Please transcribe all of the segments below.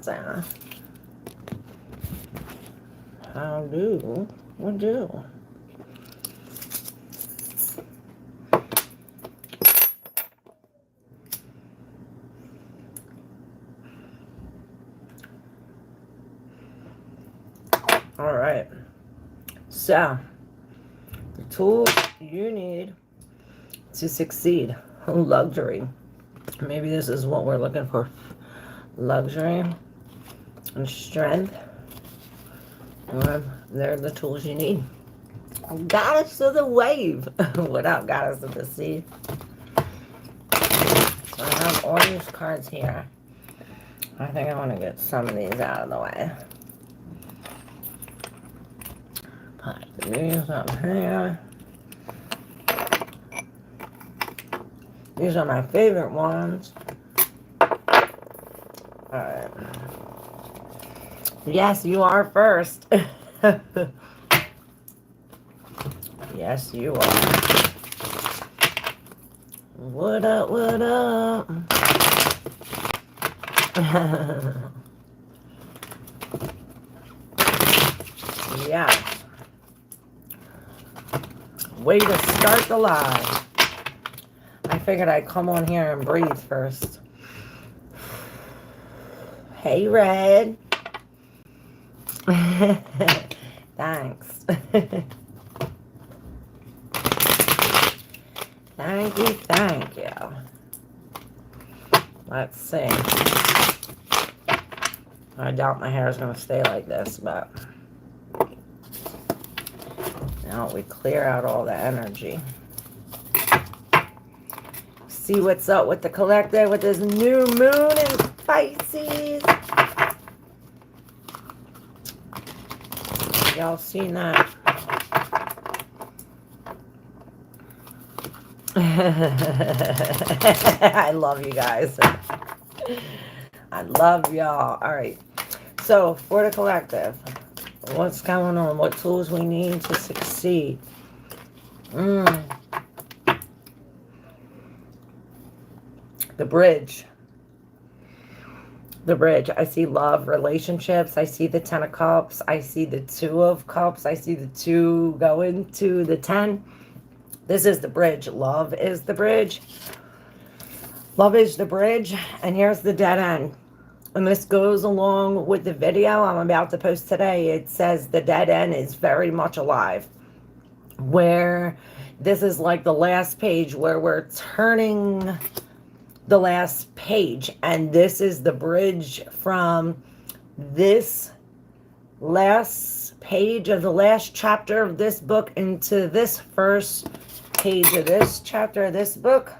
Sanga. How do we do? All right. So, the tools you need to succeed. Luxury. Maybe this is what we're looking for. Luxury and strength. They're the tools you need. Goddess of the wave. Without Goddess of the sea. So I have all these cards here. I think I want to get some of these out of the way. Put these up here. These are my favorite ones. Alright. Yes, you are first. Yes, you are. What up, what up? Yeah. Way to start the live. I figured I'd come on here and breathe first. Hey, Red. Thanks. Thank you, thank you. Let's see. I doubt my hair is going to stay like this, but now we clear out all the energy. See what's up with the collective with this new moon in Pisces. Y'all seen that? I love you guys. I love y'all. All right. So for the collective, what's going on? What tools we need to succeed? The bridge. The bridge. I see love, relationships. I see the 10 of cups. I see the 2 of cups. I see the 2 going to the 10. This is the bridge. Love is the bridge. Love is the bridge. And here's the dead end. And this goes along with the video I'm about to post today. It says the dead end is very much alive. Where this is like the last page where we're turning the last page. And this is the bridge from this last page of the last chapter of this book into this first page of this chapter of this book.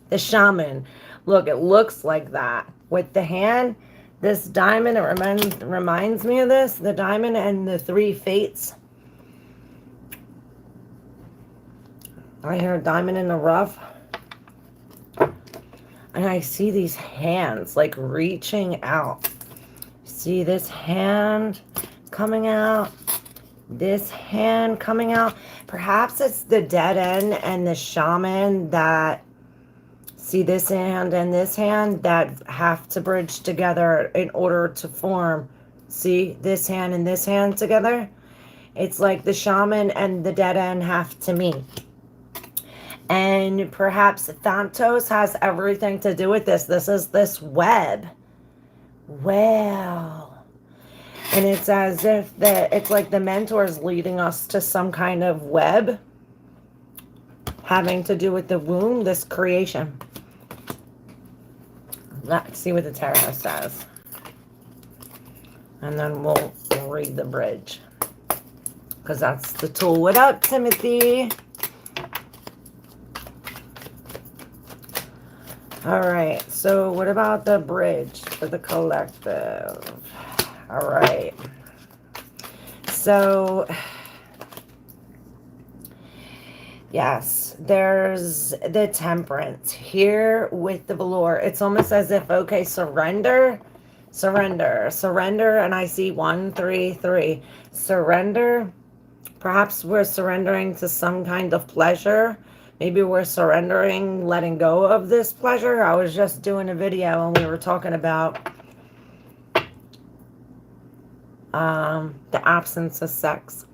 The shaman. Look, it looks like that. With the hand, this diamond, it reminds me of this. The diamond and the 3 fates. I hear a diamond in the rough. And I see these hands like reaching out. See this hand coming out. This hand coming out. Perhaps it's the dead end and the shaman that see this hand and this hand that have to bridge together in order to form. See this hand and this hand together. It's like the shaman and the dead end have to meet. And perhaps Thanatos has everything to do with this. This is this web. Wow. And it's as if it's like the mentor is leading us to some kind of web having to do with the womb, this creation. Let's see what the tarot says. And then we'll read the bridge. Because that's the tool. What up, Timothy? All right. So what about the bridge for the collective? All right. So, yes, there's the temperance here with the velour. It's almost as if, okay, surrender, surrender, surrender. And I see 1, 3, 3. Surrender. Perhaps we're surrendering to some kind of pleasure. Maybe we're surrendering, letting go of this pleasure. I was just doing a video and we were talking about the absence of sex.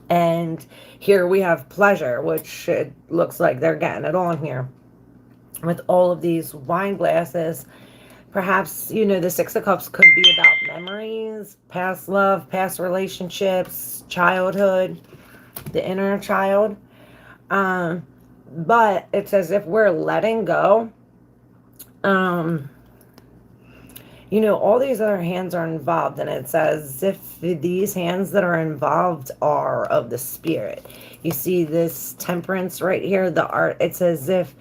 And here we have pleasure, which it looks like they're getting it on here with all of these wine glasses. Perhaps, you know, the Six of Cups could be about memories, past love, past relationships, childhood, the inner child. But it's as if we're letting go. You know, all these other hands are involved, and it's as if these hands that are involved are of the spirit. You see this temperance right here, the art. It's as if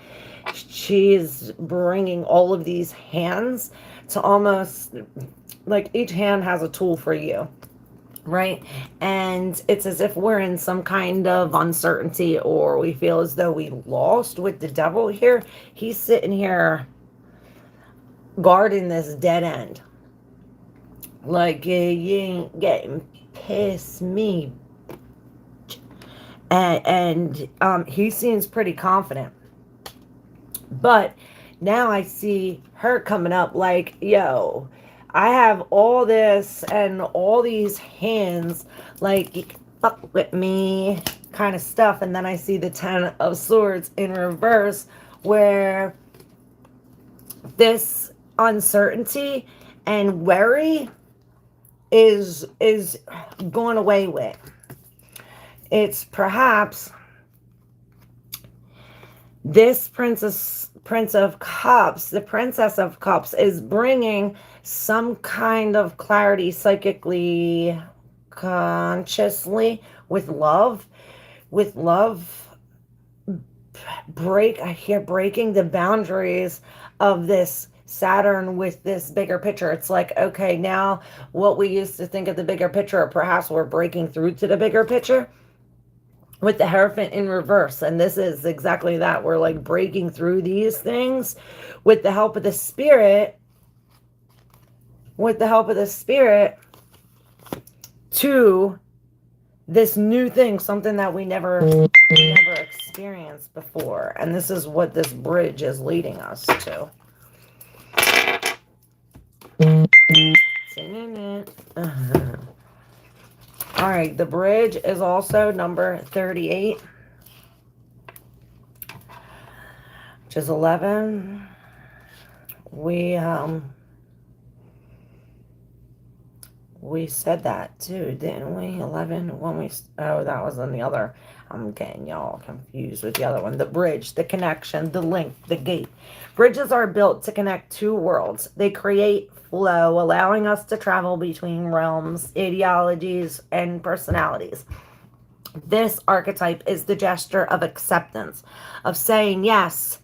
she's bringing all of these hands to almost like each hand has a tool for you, right? And it's as if we're in some kind of uncertainty, or we feel as though we lost. With the devil here, he's sitting here guarding this dead end, like, you ain't getting past me. And he seems pretty confident. But now I see her coming up like, yo, I have all this and all these hands, like, you can fuck with me kind of stuff. And then I see the 10 of Swords in reverse, where this uncertainty and worry is going away with. It's perhaps this Prince of Cups, the Princess of Cups, is bringing some kind of clarity psychically, consciously, with love. I hear breaking the boundaries of this Saturn with this bigger picture. It's like, okay, now what we used to think of the bigger picture, perhaps we're breaking through to the bigger picture with the Hierophant in reverse. And this is exactly that. We're like breaking through these things with the help of the spirit, to this new thing, something that we never experienced before. And this is what this bridge is leading us to. All right, the bridge is also number 38, which is 11. We said that too, didn't we? 11 when we, oh, that was on the other. I'm getting y'all confused with the other one. The bridge, the connection, the link, the gate. Bridges are built to connect two worlds. They create flow, allowing us to travel between realms, ideologies, and personalities. This archetype is the gesture of acceptance, of saying yes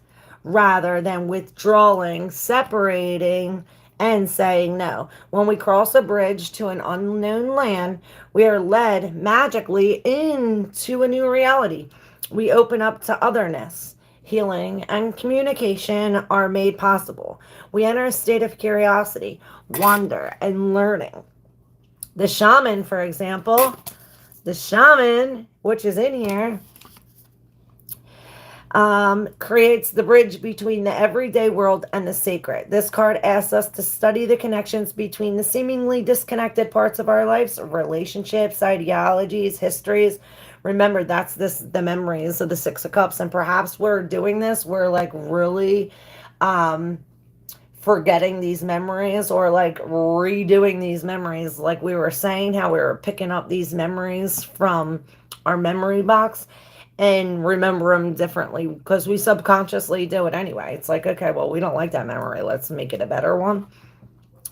rather than withdrawing, separating, and saying no. When we cross a bridge to an unknown land, we are led magically into a new reality. We open up to otherness. Healing and communication are made possible. We enter a state of curiosity, wonder, and learning. The shaman, for example, which is in here, creates the bridge between the everyday world and the sacred. This card asks us to study the connections between the seemingly disconnected parts of our lives, relationships, ideologies, histories. Remember, that's the memories of the Six of Cups. And perhaps we're doing this, we're like really forgetting these memories, or like redoing these memories. Like we were saying, how we were picking up these memories from our memory box and remember them differently, because we subconsciously do it anyway. It's like, okay, well, we don't like that memory, let's make it a better one.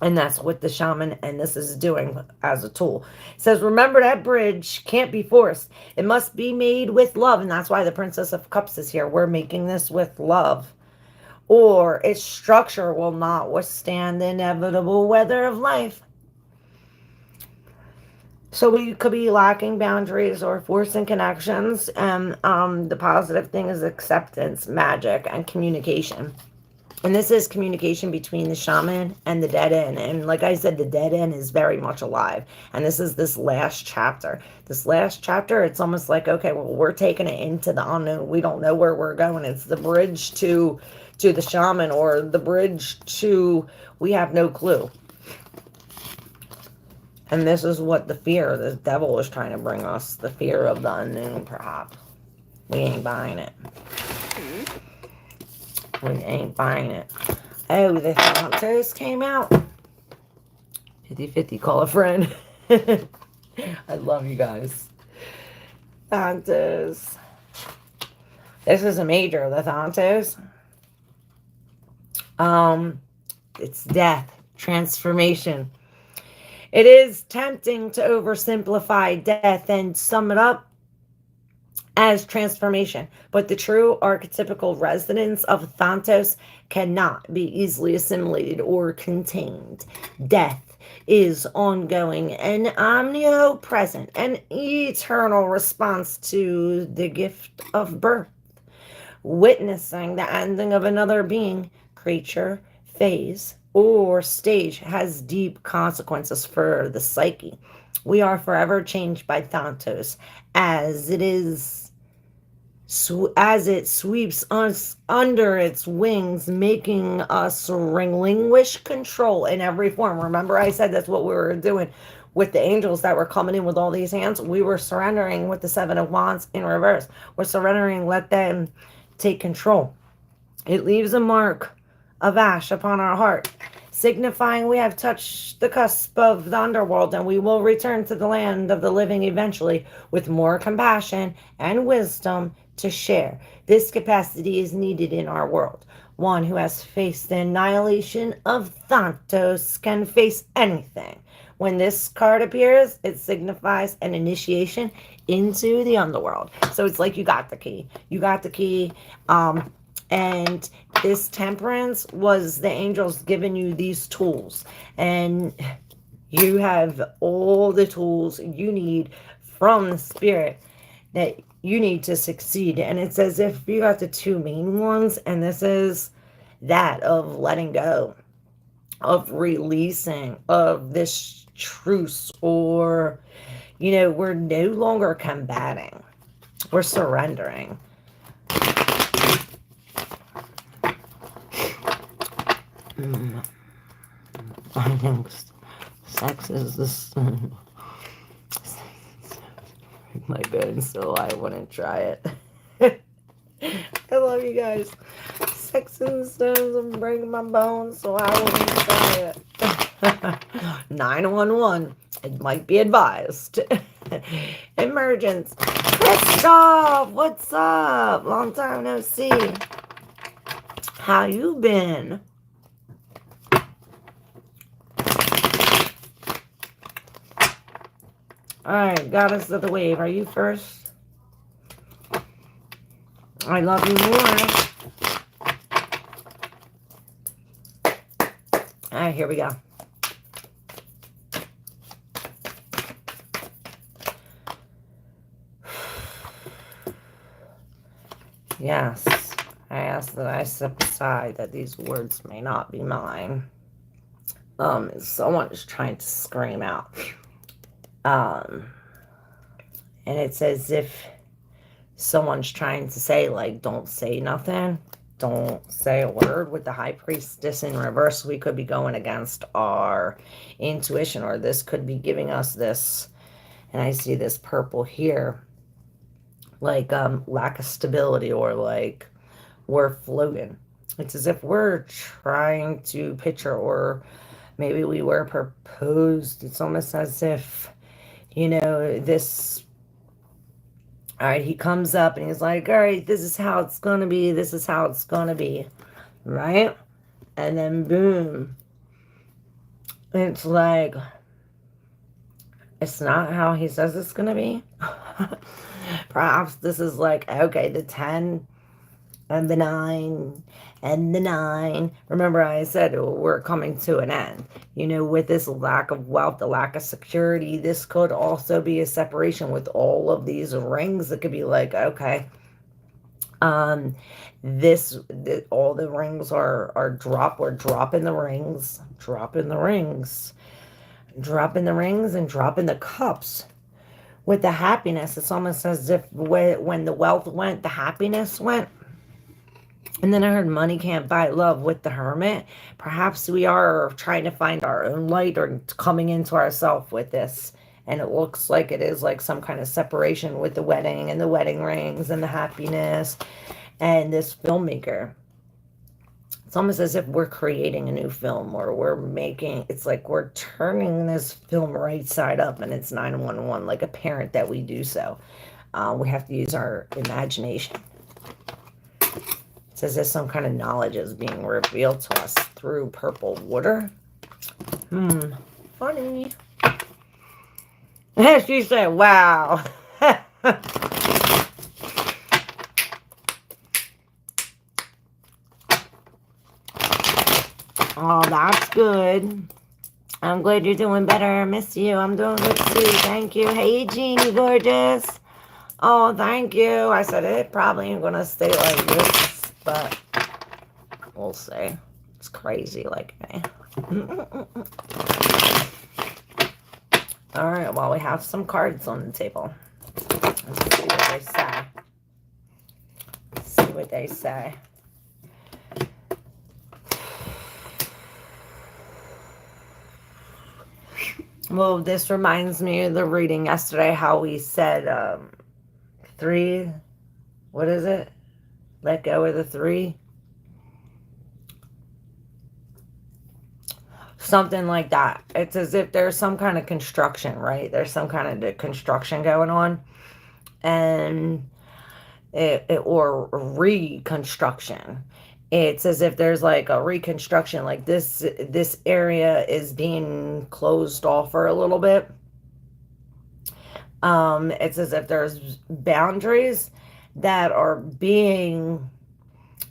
And that's what the shaman and this is doing as a tool. It says, remember, that bridge can't be forced. It must be made with love. And that's why the Princess of Cups is here. We're making this with love, or its structure will not withstand the inevitable weather of life. So we could be lacking boundaries or forcing connections. And the positive thing is acceptance, magic, and communication. And this is communication between the shaman and the dead end. And like I said, the dead end is very much alive. And this is this last chapter. This last chapter, it's almost like, okay, well, we're taking it into the unknown. We don't know where we're going. It's the bridge to the shaman, or the bridge to, we have no clue. And this is what the fear, the devil is trying to bring us. The fear of the unknown, perhaps. We ain't buying it. We ain't buying it. Oh, the Thanatos came out. 50-50, call a friend. I love you guys. Thanatos. This is a major, the Thanatos. It's death, transformation. It is tempting to oversimplify death and sum it up as transformation, but the true archetypical resonance of Thanatos cannot be easily assimilated or contained. Death is ongoing and omnipresent, an eternal response to the gift of birth, witnessing the ending of another being, creature, phase, or stage has deep consequences for the psyche. We are forever changed by Thanatos as it sweeps us under its wings, making us relinquish control in every form. Remember, I said that's what we were doing with the angels that were coming in with all these hands. We were surrendering with the Seven of Wands in reverse. We're surrendering, let them take control. It leaves a mark of ash upon our heart, signifying we have touched the cusp of the underworld, and we will return to the land of the living eventually with more compassion and wisdom to share. This capacity is needed in our world. One who has faced the annihilation of Thanatos can face anything. When this card appears, it signifies an initiation into the underworld. So it's like you got the key. You got the key. And this temperance was the angels giving you these tools. And you have all the tools you need from the spirit that you need to succeed. And it's as if you got the two main ones. And this is that of letting go, of releasing, of this truce, or, you know, we're no longer combating. We're surrendering. I think sex is this my bones, so I wouldn't try it. I love you guys. Sex and stones and breaking my bones, so I wouldn't try it. 911. It might be advised. Emergence. Christoph, what's up? Long time no see. How you been? Alright, Goddess of the Wave, are you first? I love you more. Alright, here we go. Yes, I ask that I step aside, that these words may not be mine. Someone is trying to scream out. And it's as if someone's trying to say, like, don't say nothing. Don't say a word. With the High Priestess in reverse, we could be going against our intuition, or this could be giving us this, and I see this purple here, like lack of stability, or like we're floating. It's as if we're trying to picture, or maybe we were proposed. It's almost as if, you know, this, all right, he comes up and he's like, all right, this is how it's going to be. This is how it's going to be. Right? And then boom. It's like, it's not how he says it's going to be. Perhaps this is like, okay, the 10 and the 9 and the 9. Remember I said we're coming to an end. You know, with this lack of wealth, the lack of security, this could also be a separation with all of these rings. It could be like, okay, all the rings are drop. We're dropping the rings, dropping the rings, dropping the rings, and dropping the cups. With the happiness, it's almost as if when the wealth went, the happiness went. And then I heard money can't buy love with the Hermit. Perhaps we are trying to find our own light or coming into ourselves with this. And it looks like it is like some kind of separation with the wedding and the wedding rings and the happiness and this filmmaker. It's almost as if we're creating a new film, or we're making, it's like we're turning this film right side up, and it's 911, like a parent that we do so. We have to use our imagination. It's as if some kind of knowledge is being revealed to us through purple water. Funny. She said, wow. Oh, that's good. I'm glad you're doing better. I miss you. I'm doing good too. Thank you. Hey, Jeannie, gorgeous. Oh, thank you. I said it probably ain't going to stay like this, but we'll see. It's crazy like me. All right, well, we have some cards on the table. Let's see what they say. Let's see what they say. Well, this reminds me of the reading yesterday, how we said 3, what is it? Let go of the 3. Something like that. It's as if there's some kind of construction, right? There's some kind of construction going on. And or reconstruction. It's as if there's like a reconstruction, like this area is being closed off for a little bit. It's as if there's boundaries that are being,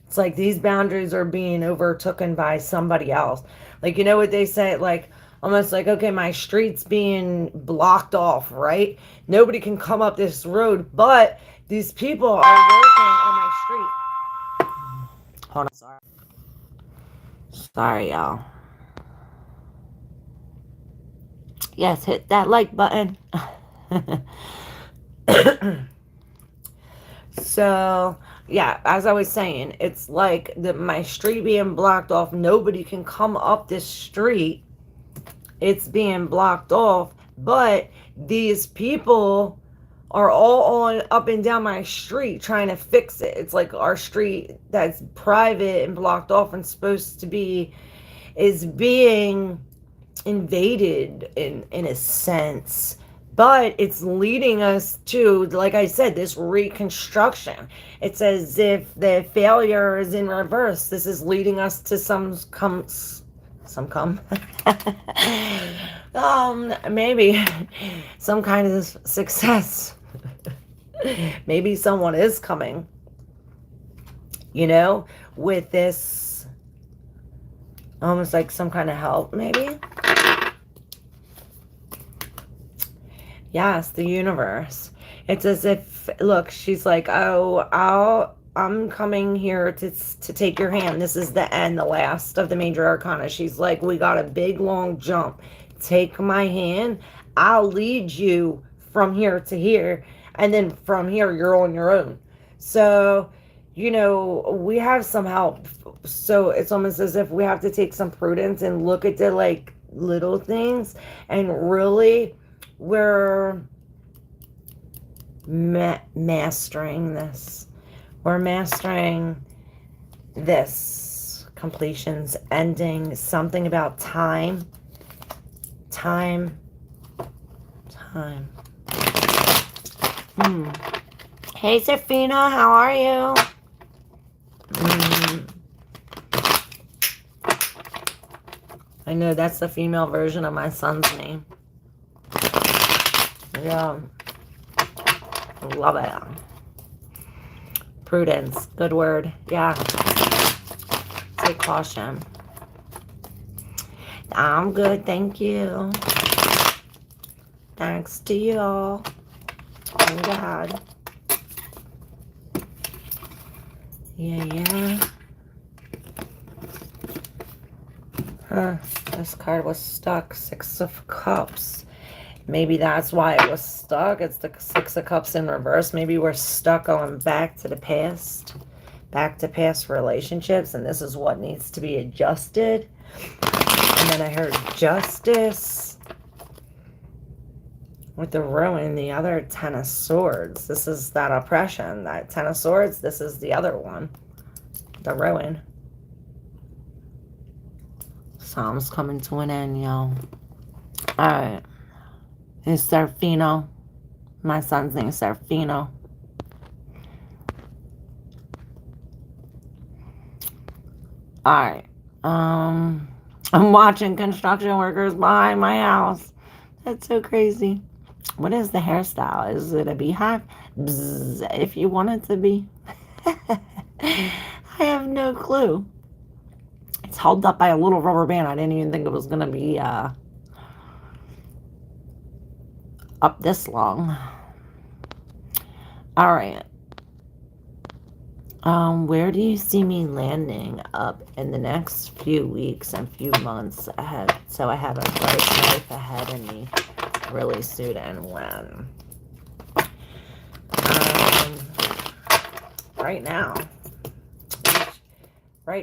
it's like these boundaries are being overtaken by somebody else. Like, you know what they say, like almost like, okay, my street's being blocked off, right? Nobody can come up this road, but these people are working on my street. Hold on, sorry, y'all. Yes, hit that like button. So, yeah, as I was saying, it's like my street being blocked off. Nobody can come up this street. It's being blocked off, but these people are all on up and down my street trying to fix it. It's like our street that's private and blocked off and supposed to be is being invaded in a sense, but it's leading us to, like I said, this reconstruction. It's as if the failure is in reverse. This is leading us to maybe some kind of success. Maybe someone is coming, you know, with this almost like some kind of help, maybe. Yes, the universe. It's as if, look, she's like, oh, I'm coming here to take your hand. This is the end, the last of the major arcana. She's like, we got a big long jump. Take my hand. I'll lead you from here to here. And then from here, you're on your own. So, you know, we have some help. So it's almost as if we have to take some prudence and look at the like little things. And really, we're mastering this. We're mastering this. Completions, ending, something about time. Hey, Safina, how are you? I know that's the female version of my son's name. Yeah. Love it. Prudence. Good word. Yeah. Take caution. I'm good. Thank you. Thanks to you all. Thank God. Yeah. Huh. This card was stuck. 6 of Cups. Maybe that's why it was stuck. It's the 6 of Cups in reverse. Maybe we're stuck going back to the past. back to past relationships, and this is what needs to be adjusted. And then I heard justice with the ruin, the other 10 of swords. This is that oppression, that 10 of swords. This is the other one, the ruin. Psalm's coming to an end, y'all. All right. It's Serafino. My son's name is Serafino. All right. I'm watching construction workers behind my house. That's so crazy. What is the hairstyle? Is it a beehive? Bzz, if you want it to be. I have no clue. It's held up by a little rubber band. I didn't even think it was going to be up this long. All right. Where do you see me landing up in the next few weeks and few months ahead? So I have a bright life ahead of me really soon, and when? Right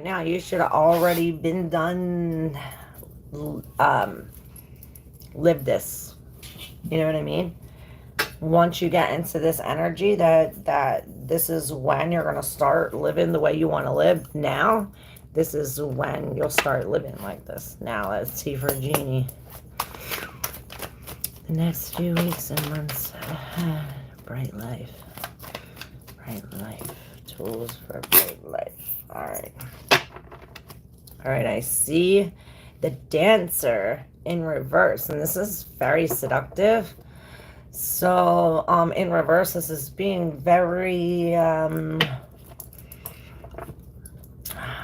now, you should have already been done, live this. You know what I mean? Once you get into this energy that this is when you're going to start living the way you want to live now, this is when you'll start living like this. Now, let's see for Genie. The next few weeks and months ahead. Bright life. Bright life. Tools for bright life. All right. All right, I see the Dancer in reverse, and this is very seductive. So, in reverse, this is being very,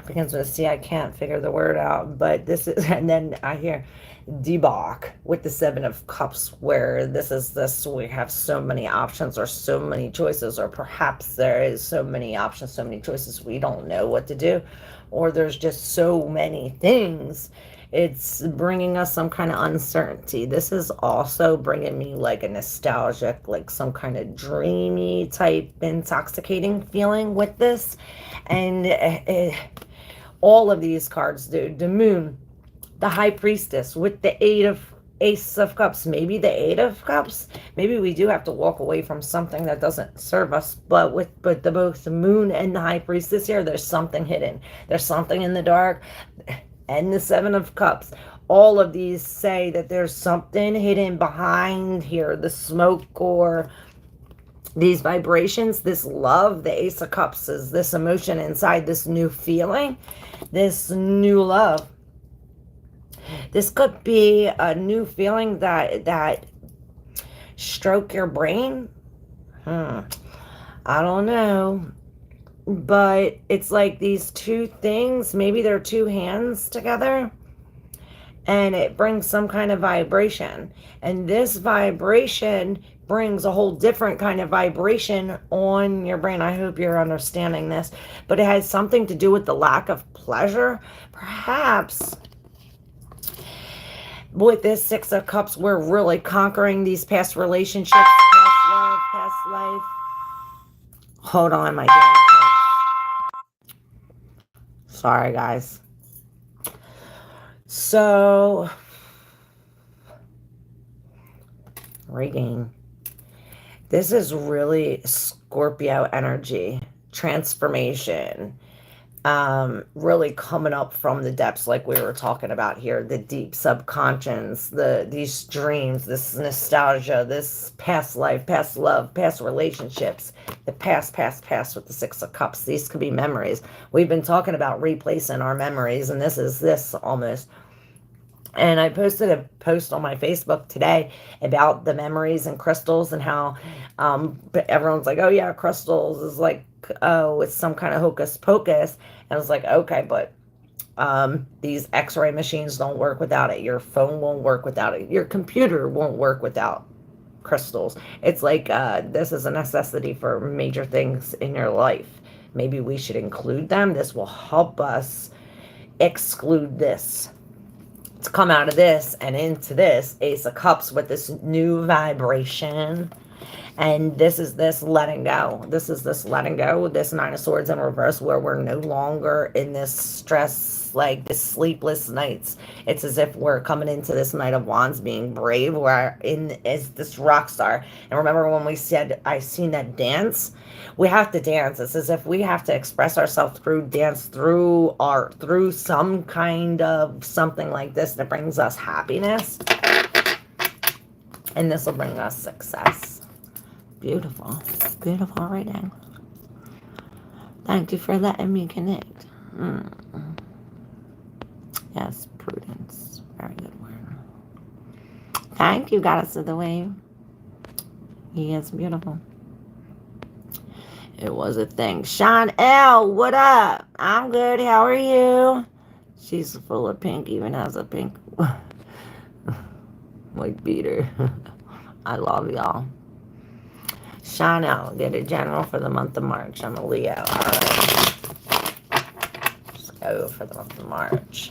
begins with a C. I can't figure the word out, but this is, and then I hear debauch with the 7 of Cups, where this is this, we have so many options or so many choices, or perhaps there is so many options, so many choices, we don't know what to do, or there's just so many things. It's bringing us some kind of uncertainty. This is also bringing me like a nostalgic, like some kind of dreamy type intoxicating feeling with this. And all of these cards, dude, the Moon, the High Priestess with the Ace of Cups, maybe the 8 of Cups. Maybe we do have to walk away from something that doesn't serve us, but both the Moon and the High Priestess here, there's something hidden. There's something in the dark. And the 7 of Cups. All of these say that there's something hidden behind here. The smoke or these vibrations, this love, the Ace of Cups is this emotion inside, this new feeling, this new love. This could be a new feeling that stroke your brain. I don't know. But it's like these two things, maybe they're two hands together, and it brings some kind of vibration. And this vibration brings a whole different kind of vibration on your brain. I hope you're understanding this. But it has something to do with the lack of pleasure. Perhaps with this 6 of Cups, we're really conquering these past relationships, past love, past life. Hold on, my damn. Sorry, guys. So, reading. This is really Scorpio energy, transformation, really coming up from the depths, like we were talking about here, the deep subconscious, these dreams, this nostalgia, this past life, past love, past relationships, the past with the 6 of Cups. These could be memories. We've been talking about replacing our memories, and this is this almost. And I posted a post on my Facebook today about the memories and crystals, and how everyone's like, oh yeah, crystals is like, oh, it's some kind of hocus pocus. And I was like, okay, but these x-ray machines don't work without it. Your phone won't work without it. Your computer won't work without crystals. It's like this is a necessity for major things in your life. Maybe we should include them. This will help us exclude this, to come out of this and into this Ace of Cups with this new vibration. And this is this letting go. This is this letting go with this Nine of Swords in reverse, where we're no longer in this stress, like this sleepless nights. It's as if we're coming into this Knight of Wands being brave. We're in as this rock star. And remember when we said, I seen that dance? We have to dance. It's as if we have to express ourselves through dance, through art, through some kind of something like this that brings us happiness. And this will bring us success. Beautiful. Beautiful reading. Thank you for letting me connect. Yes, prudence. Very good word. Thank you, Goddess of the Wave. He is beautiful. It was a thing. Sean L, what up? I'm good. How are you? She's full of pink, even has a pink white beater. I love y'all. Sean L, get a general for the month of March. I'm a Leo. All right. Let's go for the month of March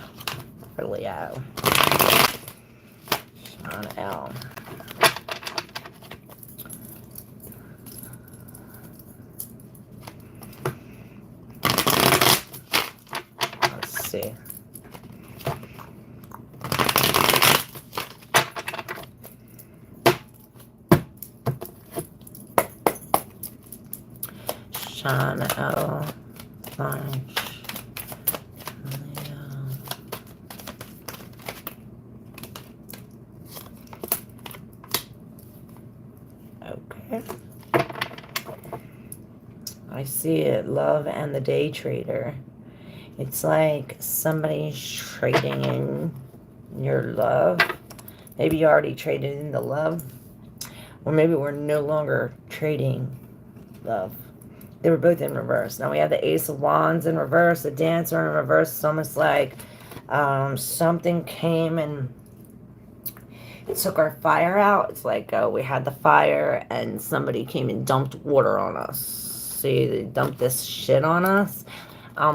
for Leo. Sean L. Let's see. Sean L. March. Okay. I see it. Love and the day trader. It's like somebody's trading in your love. Maybe you already traded in the love. Or maybe we're no longer trading love. They were both in reverse. Now we have the Ace of Wands in reverse, the Dancer in reverse. It's almost like something came and took our fire out. It's like we had the fire and somebody came and dumped water on us. See, they dumped this shit on us.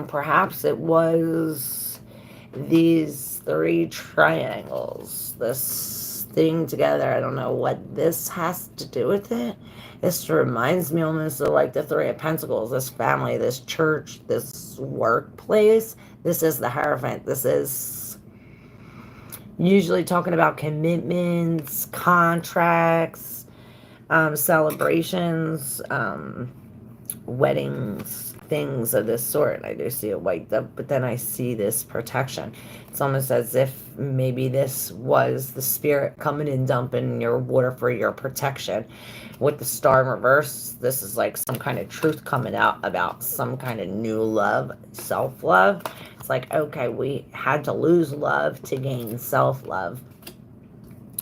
Perhaps it was these three triangles. This thing together. I don't know what this has to do with it. This reminds me almost of like the Three of Pentacles, this family, this church, this workplace. This is the Hierophant. This is usually talking about commitments, contracts, celebrations, weddings, things of this sort. I do see a white dove, but then I see this protection. It's almost as if maybe this was the spirit coming and dumping your water for your protection. With the star in reverse, this is like some kind of truth coming out about some kind of new love, self-love. It's like, okay, we had to lose love to gain self-love.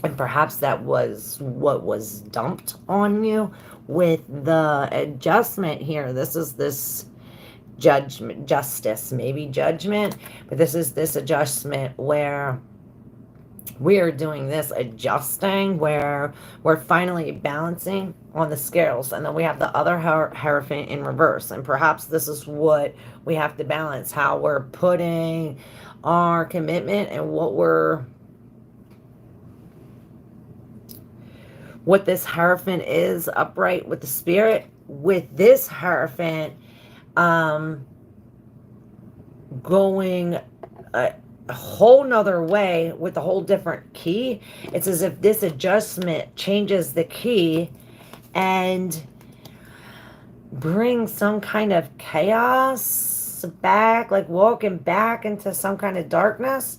And perhaps that was what was dumped on you with the adjustment here. This is this judgment, justice, maybe judgment, but this is this adjustment where we are doing this adjusting, where we're finally balancing on the scales. And then we have the other Hierophant in reverse. And perhaps this is what we have to balance, how we're putting our commitment and what this Hierophant is upright with the spirit. With this Hierophant going a whole nother way with a whole different key. It's as if this adjustment changes the key and brings some kind of chaos back, like walking back into some kind of darkness.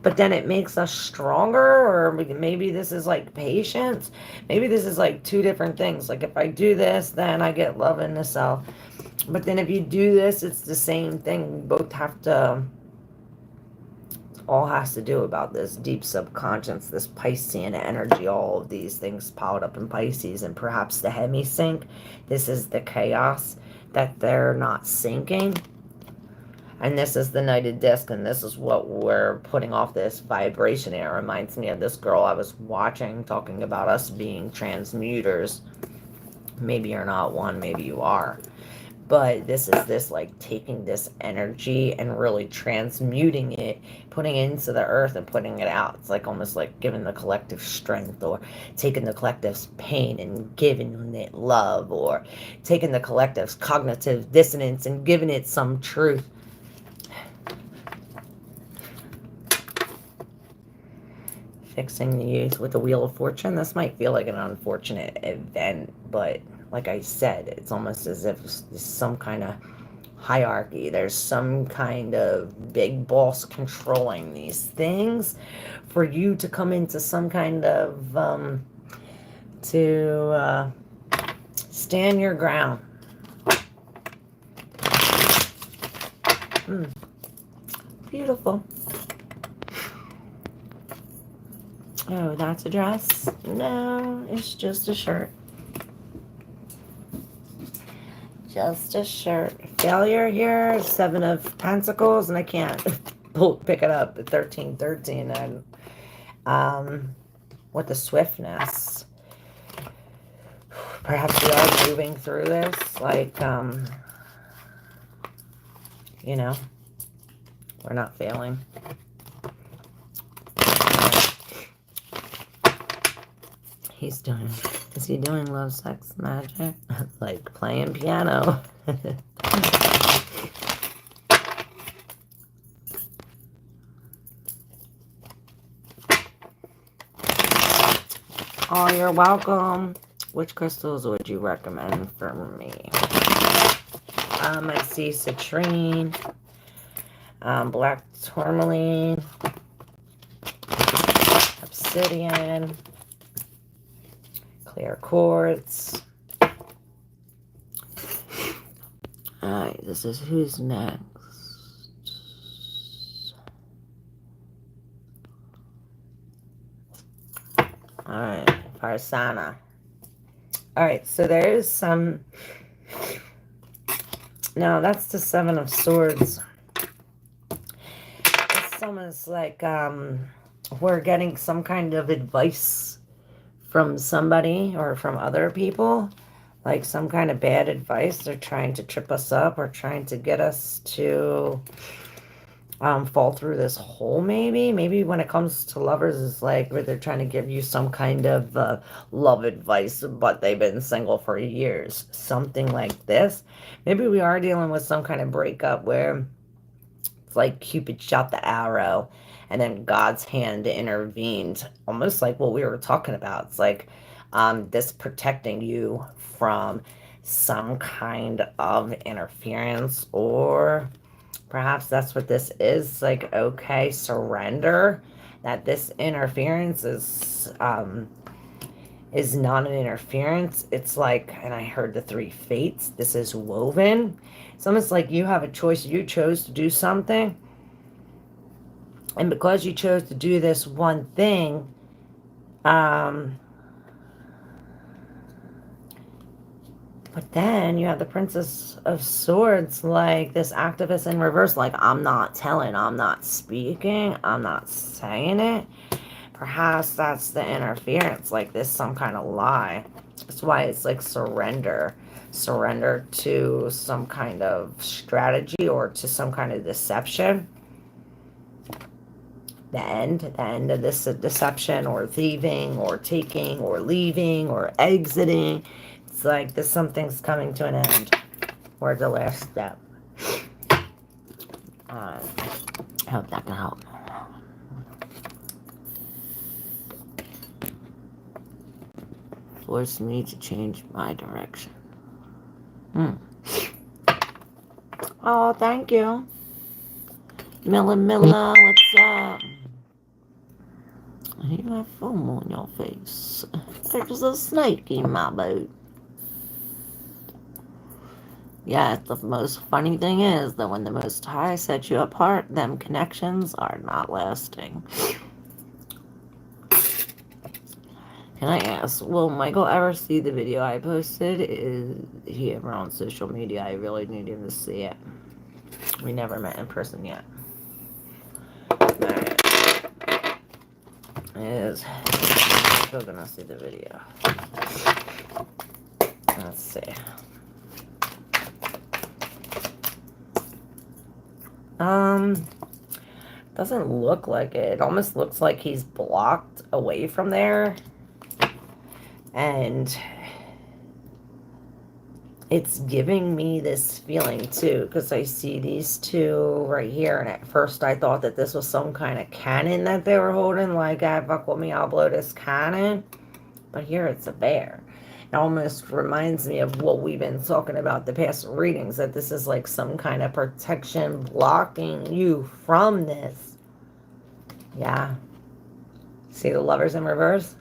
But then it makes us stronger, or maybe this is like patience. Maybe this is like two different things. Like if I do this, then I get love in the self. But then if you do this, it's the same thing. We both have to, it all has to do about this deep subconscious, this Piscean energy, all of these things piled up in Pisces, and perhaps the hemisync. This is the chaos that they're not syncing. And this is the Knighted Disc, and this is what we're putting off, this vibration. It reminds me of this girl I was watching talking about us being transmuters. Maybe you're not one, maybe you are. But this is this like taking this energy and really transmuting it, putting it into the earth and putting it out. It's like almost like giving the collective strength, or taking the collective's pain and giving it love, or taking the collective's cognitive dissonance and giving it some truth. Fixing the use with the Wheel of Fortune. This might feel like an unfortunate event, but like I said, it's almost as if there's some kind of hierarchy. There's some kind of big boss controlling these things for you to come into some kind of to stand your ground. Beautiful. Oh, that's a dress? No, it's just a shirt. Just a shirt. Failure here, 7 of Pentacles, and I can't pick it up at 1313. And with the swiftness, perhaps we are moving through this, like, you know, we're not failing. Is he doing love, sex, magic? Like playing piano. Oh, you're welcome. Which crystals would you recommend for me? I see citrine, black tourmaline, obsidian, clear quartz. Alright, this is who's next. Alright, Farsana. Alright, so there's some... No, that's the 7 of Swords. It's almost like we're getting some kind of advice from somebody or from other people. Like some kind of bad advice. They're trying to trip us up or trying to get us to fall through this hole, maybe. Maybe when it comes to lovers, it's like where they're trying to give you some kind of love advice, but they've been single for years. Something like this. Maybe we are dealing with some kind of breakup where it's like Cupid shot the arrow and then God's hand intervened. Almost like what we were talking about. It's like this protecting you from some kind of interference, or perhaps that's what this is. Like, okay, surrender. That this interference is not an interference. It's like, and I heard the 3 fates. This is woven. It's almost like you have a choice. You chose to do something. And because you chose to do this one thing, but then you have the Princess of Swords, like this activist in reverse, like I'm not telling, I'm not speaking, I'm not saying it. Perhaps that's the interference, like this some kind of lie. That's why it's like surrender. Surrender to some kind of strategy or to some kind of deception. The end of this deception or thieving or taking or leaving or exiting. It's like this something's coming to an end. Or the last step. I hope that can help. Force me to change my direction. Oh, thank you. Milla, what's up? You have foam on your face. There's a snake in my boat. Yeah, the most funny thing is that when the Most High set you apart, them connections are not lasting. Can I ask, will Michael ever see the video I posted? Is he ever on social media? I really need him to see it. We never met in person yet. Alright. Is still gonna see the video. Let's see. Doesn't look like it. It almost looks like he's blocked away from there. And it's giving me this feeling too, because I see these two right here, and at first I thought that this was some kind of cannon that they were holding, like, ah, fuck with me, I'll blow this cannon. But here it's a bear. It almost reminds me of what we've been talking about the past readings, that this is like some kind of protection blocking you from this. Yeah. See the lovers in reverse?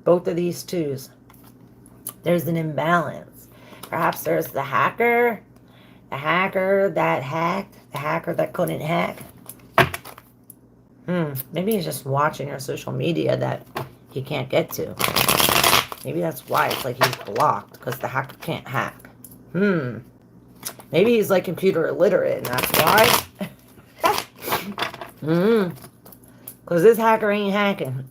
Both of these twos. There's an imbalance. Perhaps there's the hacker that hacked, the hacker that couldn't hack. Maybe he's just watching your social media that he can't get to. Maybe that's why it's like he's blocked, because the hacker can't hack. Maybe he's like computer illiterate, and that's why. Because this hacker ain't hacking.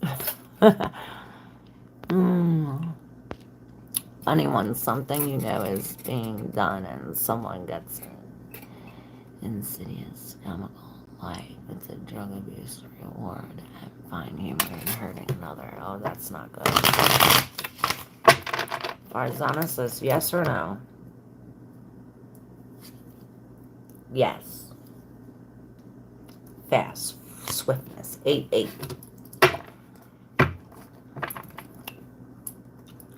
Funny when something you know is being done and someone gets insidious chemical life. It's a drug abuse reward. I find humor in hurting another. Oh, that's not good. Farzana says yes or no. Yes. Fast. Swiftness. 8-8.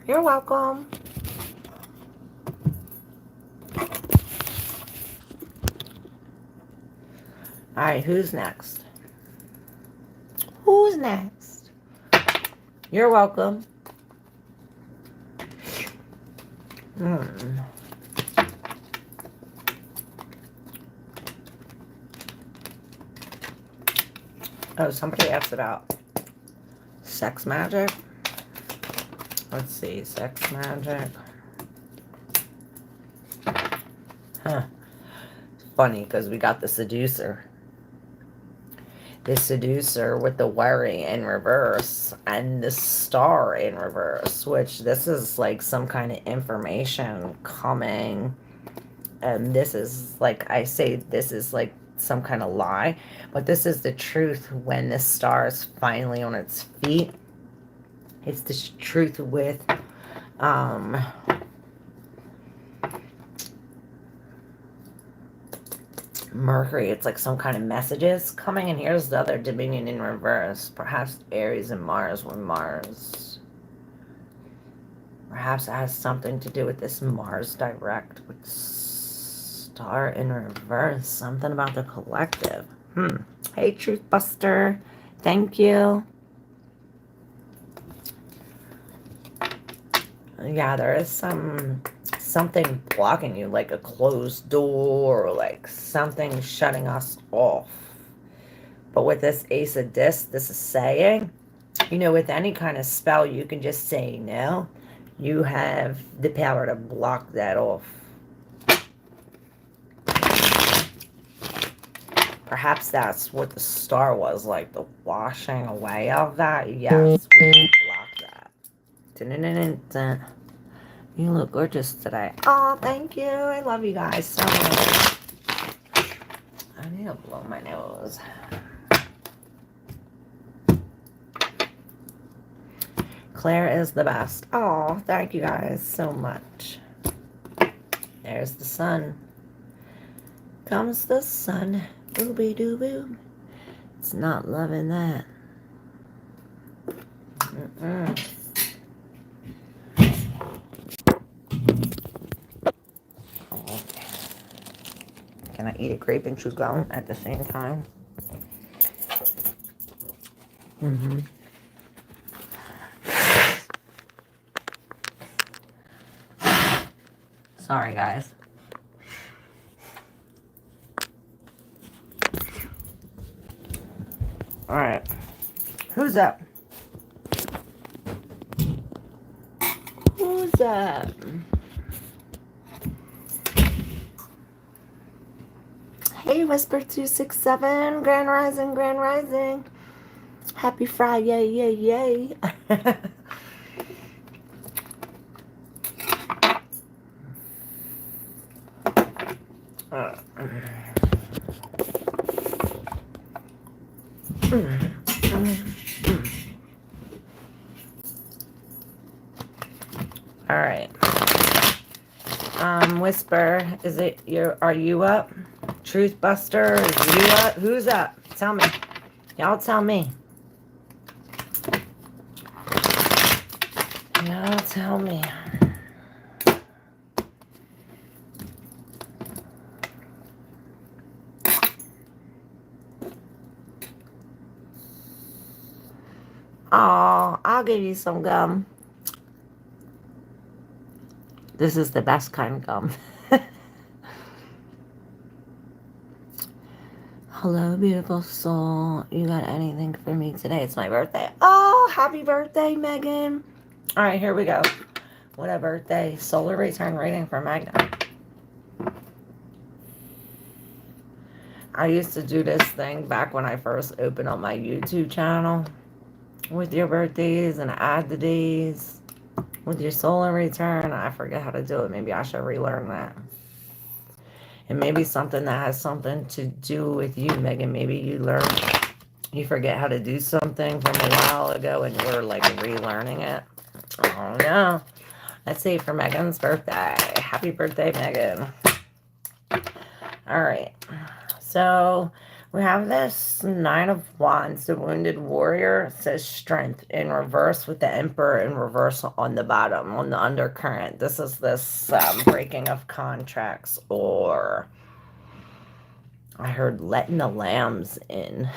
You're welcome. Alright, who's next? Who's next? You're welcome. Oh, somebody asked about sex magic. Let's see, sex magic. Huh. It's funny because we got the seducer. The seducer with the worry in reverse and the star in reverse, which this is like some kind of information coming. And this is like, I say, this is like some kind of lie, but this is the truth when the star is finally on its feet. It's the truth with Mercury. It's like some kind of messages coming, and here's the other Dominion in reverse. Perhaps Aries and Mars, when Mars, perhaps it has something to do with this Mars direct with star in reverse. Something about the collective. Hey, Truth Buster, thank you. Yeah, there is something blocking you, like a closed door, or like something shutting us off. But with this Ace of Discs, this is saying, you know, with any kind of spell, you can just say no. You have the power to block that off. Perhaps that's what the star was, like the washing away of that. Yes, we can block that. Dun-dun-dun-dun-dun. You look gorgeous today. Oh, thank you. I love you guys so much. I need to blow my nose. Claire is the best. Oh, thank you guys so much. There's the sun. Comes the sun. Booby doo boo. It's not loving that. Can I eat a grape and chew gum at the same time? Sorry, guys. All right. Who's up? Who's up? Hey, Whisper267, Grand Rising, Grand Rising. Happy Friday, yay, yay. All right. Whisper, is it are you up? Truth Buster, is you up? Who's up? Tell me. Y'all tell me. Y'all tell me. Oh, I'll give you some gum. This is the best kind of gum. Hello, beautiful soul. You got anything for me today? It's my birthday. Oh, happy birthday, Megan. All right, here we go. What a birthday. Solar return reading for Magna. I used to do this thing back when I first opened up my YouTube channel with your birthdays and add the days with your solar return. I forget how to do it. Maybe I should relearn that. And maybe something that has something to do with you, Megan. Maybe you forget how to do something from a while ago and you're like relearning it. Oh no. Let's see, for Megan's birthday. Happy birthday, Megan. All right. So we have this Nine of Wands. The Wounded Warrior says strength in reverse with the Emperor in reverse on the bottom, on the undercurrent. This is this breaking of contracts, or I heard letting the lambs in.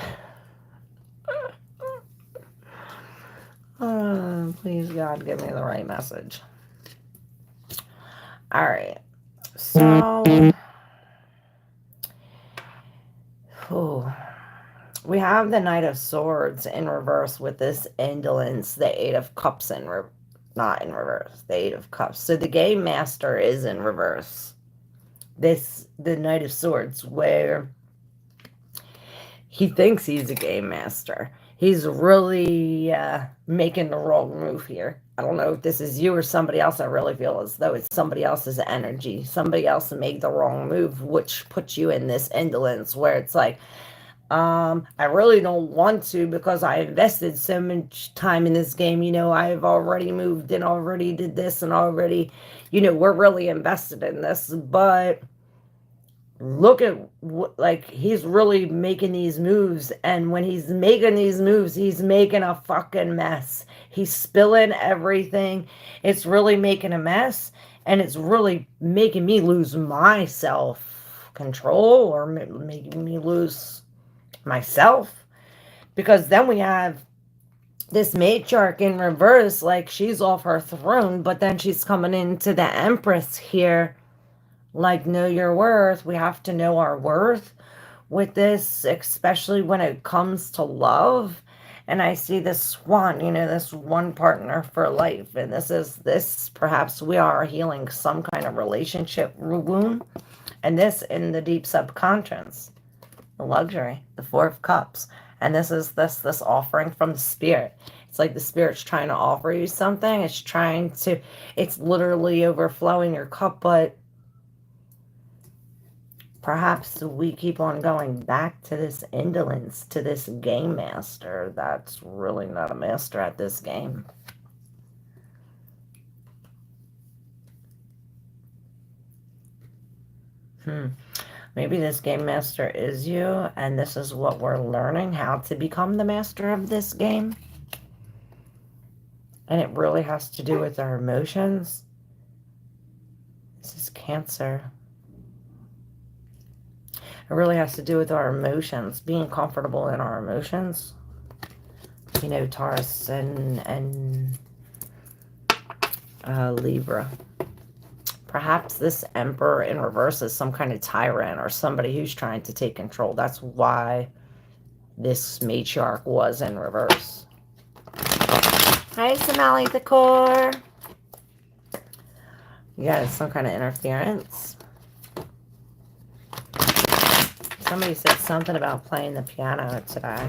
Oh, please, God, give me the right message. All right. So, we have the Knight of Swords in reverse with this indolence, the Eight of Cups not in reverse, the Eight of Cups. So the Game Master is in reverse. The Knight of Swords, where he thinks he's a Game Master. He's really making the wrong move here. I don't know if this is you or somebody else. I really feel as though it's somebody else's energy. Somebody else made the wrong move, which puts you in this indolence where it's like, I really don't want to because I invested so much time in this game. You know, I've already moved and already did this and already, you know, we're really invested in this. But look at what, like, he's really making these moves. And when he's making these moves, he's making a fucking mess. He's spilling everything. It's really making a mess. And it's really making me lose my self-control, or making me lose myself, because then we have this matriarch in reverse, like she's off her throne, but then she's coming into the Empress here, like, know your worth. We have to know our worth with this, especially when it comes to love. And I see this swan, you know, this one partner for life, and this perhaps we are healing some kind of relationship wound, and this in the deep subconscious, the luxury, the Four of Cups. And this is this offering from the Spirit. It's like the Spirit's trying to offer you something. It's literally overflowing your cup, but perhaps we keep on going back to this indolence, to this game master that's really not a master at this game. Maybe this game master is you, and this is what we're learning, how to become the master of this game. And it really has to do with our emotions. This is Cancer. It really has to do with our emotions, being comfortable in our emotions. You know, Taurus and Libra. Perhaps this Emperor in reverse is some kind of tyrant or somebody who's trying to take control. That's why this matriarch was in reverse. Hi, Somali the core. Yeah, some kind of interference. Somebody said something about playing the piano today.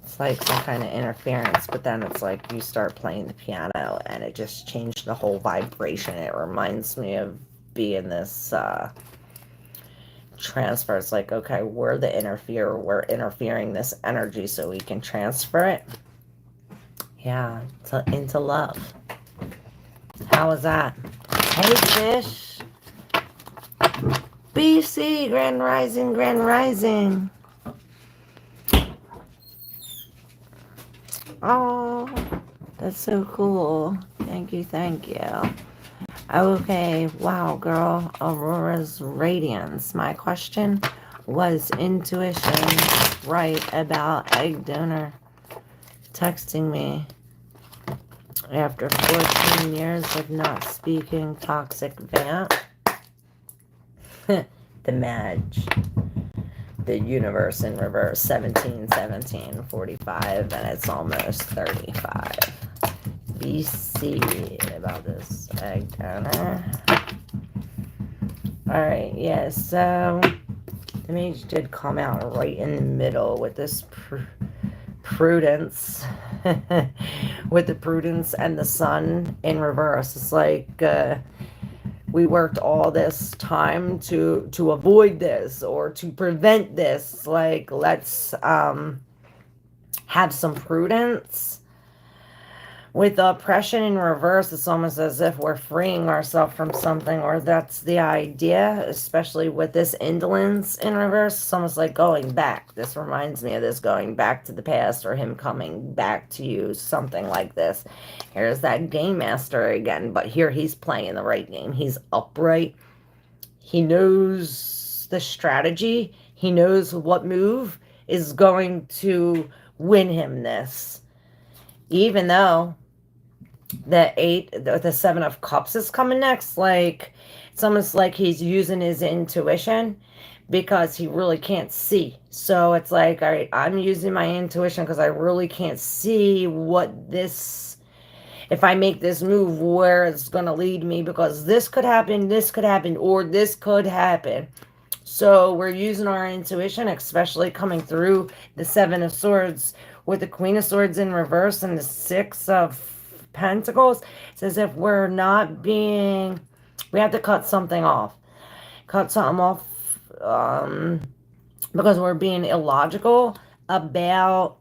It's like some kind of interference, but then it's like you start playing the piano and it just changed the whole vibration. It reminds me of being this transfer. It's like, okay, we're the interferer. We're interfering this energy so we can transfer it. Yeah, into love. How was that? Hey, fish. BC, Grand Rising, Grand Rising. Oh, that's so cool. Thank you, thank you. Okay, wow, girl. Aurora's Radiance. My question was intuition right about egg donor texting me after 14 years of not speaking toxic vamp. The Madge. The universe in reverse, 17, 17, 45, and it's almost 35. BC about this egg donor. Alright, yeah, so the mage did come out right in the middle with this prudence. With the prudence and the sun in reverse. It's like we worked all this time to avoid this or to prevent this. Like, let's have some prudence. With oppression in reverse, it's almost as if we're freeing ourselves from something, or that's the idea, especially with this indolence in reverse. It's almost like going back. This reminds me of this going back to the past, or him coming back to you, something like this. Here's that game master again, but here he's playing the right game. He's upright. He knows the strategy. He knows what move is going to win him this. Even though the 7 of Cups is coming next, like, it's almost like he's using his intuition because he really can't see. So it's like, all right, I'm using my intuition because I really can't see what this, if I make this move, where it's going to lead me, because this could happen, or this could happen. So we're using our intuition, especially coming through the 7 of Swords with the Queen of Swords in reverse and the 6 of Pentacles. It's as if we're not being, we have to cut something off. Cut something off because we're being illogical about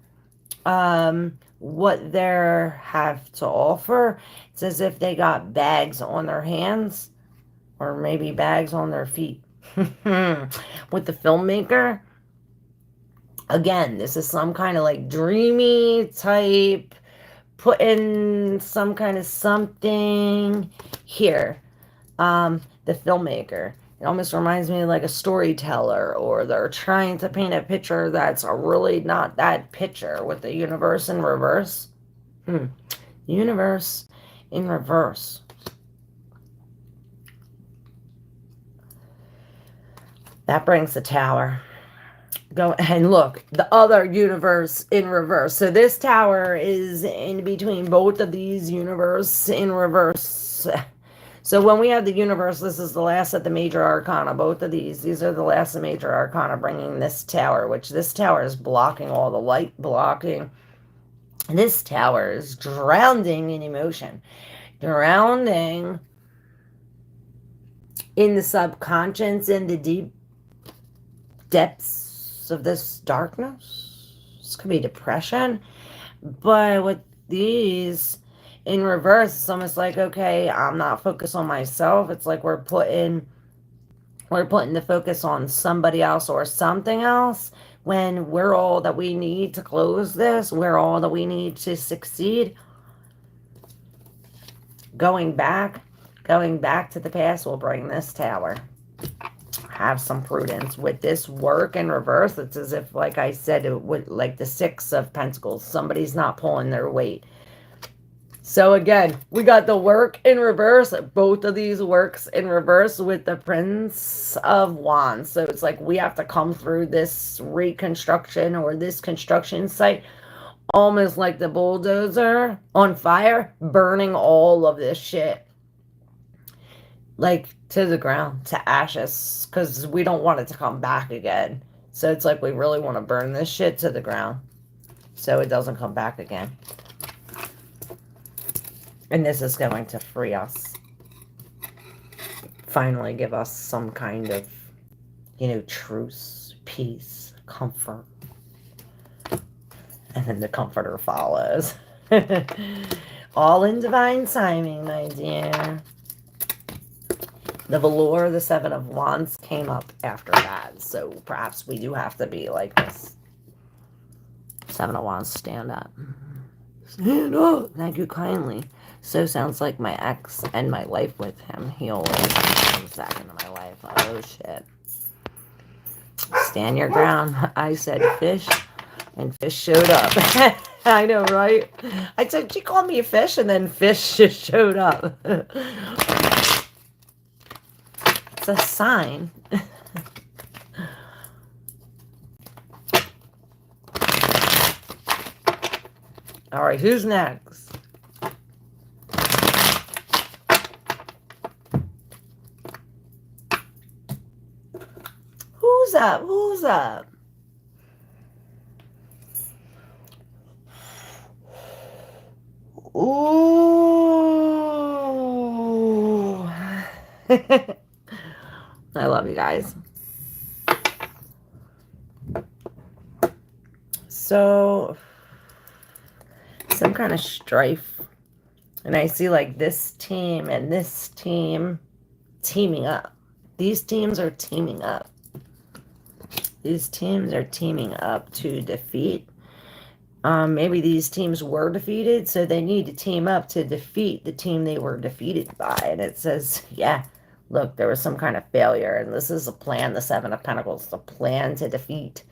what they have to offer. It's as if they got bags on their hands, or maybe bags on their feet. With the filmmaker, again, this is some kind of like dreamy type, put in some kind of something here. The filmmaker, it almost reminds me of like a storyteller, or they're trying to paint a picture that's really not that picture, with the universe in reverse. Universe in reverse. That brings the Tower. Go and look, the other universe in reverse. So this Tower is in between both of these universe in reverse. So when we have the universe, this is the last of the major arcana. Both of these are the last of major arcana, bringing this Tower, which this Tower is blocking all the light, blocking. And this Tower is drowning in emotion, drowning in the subconscious, in the deep depths of this darkness. This could be depression, but with these in reverse, it's almost like, okay, I'm not focused on myself. It's like we're putting the focus on somebody else or something else, when we're all that we need to close this. We're all that we need to succeed. Going back to the past will bring this Tower. Have some prudence with this work in reverse. It's as if, like I said, it would, like the 6 of Pentacles, somebody's not pulling their weight. So again, we got the work in reverse, both of these works in reverse, with the Prince of Wands. So it's like we have to come through this reconstruction, or this construction site, almost like the bulldozer on fire, burning all of this shit, like, to the ground, to ashes, because we don't want it to come back again. So it's like we really want to burn this shit to the ground so it doesn't come back again. And this is going to free us. Finally give us some kind of, you know, truce, peace, comfort. And then the comforter follows. All in divine timing, my dear. The velour, the Seven of Wands, came up after that. So perhaps we do have to be like this. Seven of Wands, stand up. Stand up. Thank you kindly. So sounds like my ex and my life with him. He always comes back into my life. Oh, shit. Stand your ground. I said fish, and fish showed up. I know, right? I said, she called me a fish, and then fish just showed up. It's a sign. All right, who's next? Who's up? Who's up? Ooh. I love you guys. So, some kind of strife. And I see like this team and this team teaming up. These teams are teaming up. These teams are teaming up to defeat. Maybe these teams were defeated, so they need to team up to defeat the team they were defeated by. And it says, yeah, look, there was some kind of failure. And this is a plan, the Seven of Pentacles, the plan to defeat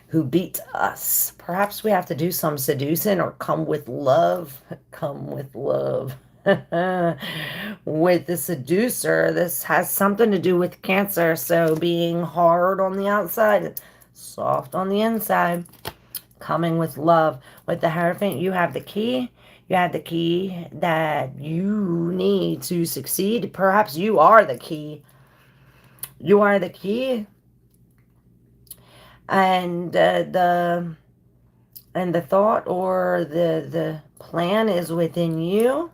who beat us. Perhaps we have to do some seducing or come with love. Come with love. With the seducer, this has something to do with Cancer. So being hard on the outside, soft on the inside, coming with love. With the Hierophant, you have the key. You have the key that you need to succeed. Perhaps you are the key. You are the key. And the thought or the plan is within you.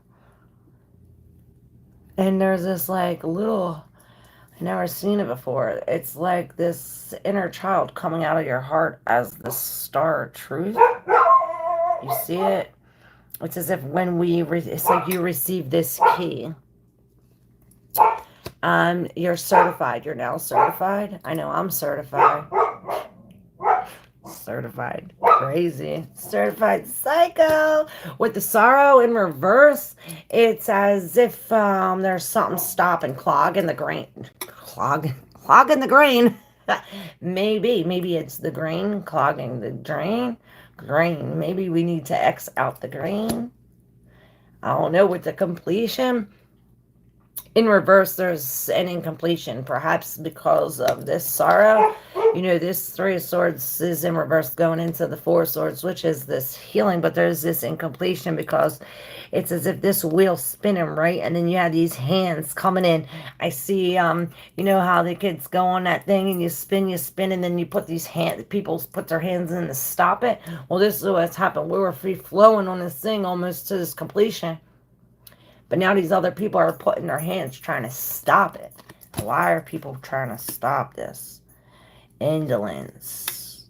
And there's this like little, I've never seen it before. It's like this inner child coming out of your heart as the star of truth. You see it? It's as if when it's like you receive this key. You're certified. You're now certified. I know I'm certified. Certified crazy. Certified psycho. With the sorrow in reverse, it's as if there's something stopping, clogging the grain. Clogging the grain. Maybe it's the grain clogging the drain. Grain. Maybe we need to X out the grain. I don't know. With the completion, in reverse, there's an incompletion, perhaps because of this sorrow. You know, this Three of Swords is in reverse going into the Four of Swords, which is this healing, but there's this incompletion because it's as if this wheel's spinning, right? And then you have these hands coming in. I see, you know how the kids go on that thing and you spin, and then you put these hands, people put their hands in to stop it. Well, this is what's happened. We were free-flowing on this thing almost to this completion. But now these other people are putting their hands trying to stop it. Why are people trying to stop this? Indolence.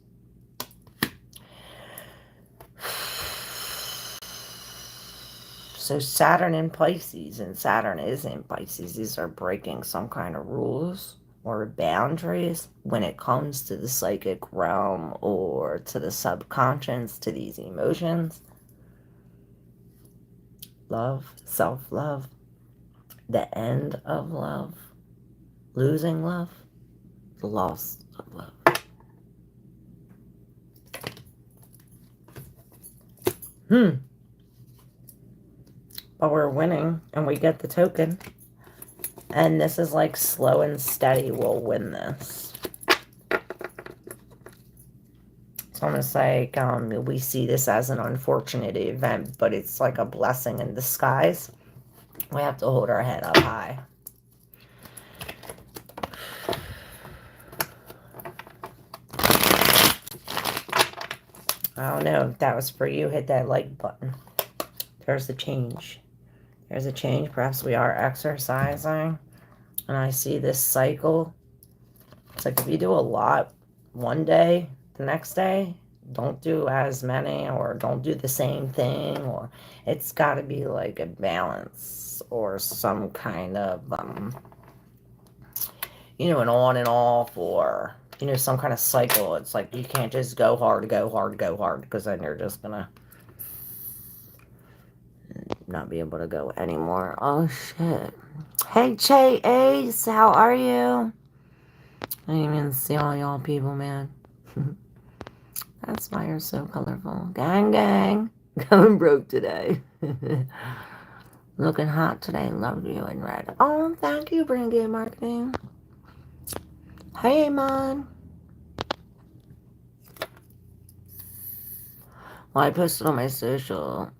So Saturn in Pisces, and Saturn is in Pisces. These are breaking some kind of rules or boundaries when it comes to the psychic realm or to the subconscious, to these emotions. Love, self-love, the end of love, losing love, the loss of love. But we're winning, and we get the token. And this is like slow and steady. We'll win this. It's almost like we see this as an unfortunate event, but it's like a blessing in disguise. We have to hold our head up high. I don't know if that was for you. Hit that like button. There's the change. There's a change. Perhaps we are exercising. And I see this cycle. It's like if you do a lot one day, the next day, don't do as many, or don't do the same thing, or it's got to be like a balance or some kind of, an on and off, or, some kind of cycle. It's like you can't just go hard, go hard, go hard, because then you're just going to not be able to go anymore. Oh, shit. Hey, Che Ace, how are you? I didn't even see all y'all people, man. That's why you're so colorful. Gang, gang. Going broke today. Looking hot today. Love you in red. Oh, thank you, Brandy Marketing. Hey, man. Well, I posted on my social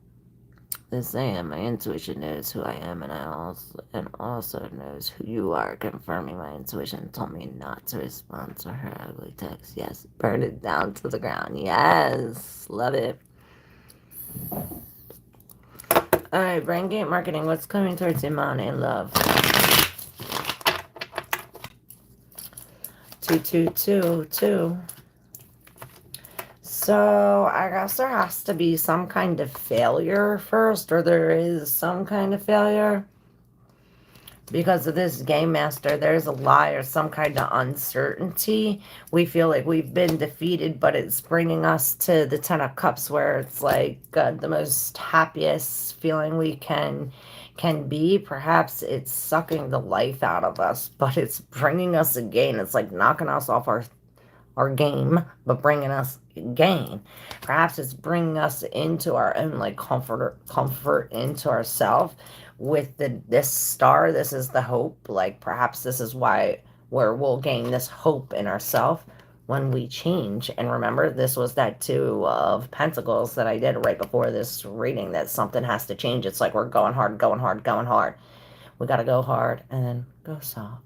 this saying, my intuition knows who I am, and also knows who you are, confirming my intuition told me not to respond to her ugly text. Yes, burn it down to the ground. Yes, love it. Alright, Brain Gate Marketing, what's coming towards Iman and love? 2222. So, I guess there has to be some kind of failure first, or there is some kind of failure. Because of this Game Master, there's a lie or some kind of uncertainty. We feel like we've been defeated, but it's bringing us to the Ten of Cups, where it's like the most happiest feeling we can be. Perhaps it's sucking the life out of us, but it's bringing us a gain. It's like knocking us off our game, but bringing us gain. Perhaps it's bringing us into our own like comfort into ourselves. With this star, this is the hope. Like perhaps this is where we'll gain this hope in ourselves when we change. And remember, this was that 2 of Pentacles that I did right before this reading, that something has to change. It's like we're going hard, going hard, going hard. We got to go hard and then go soft,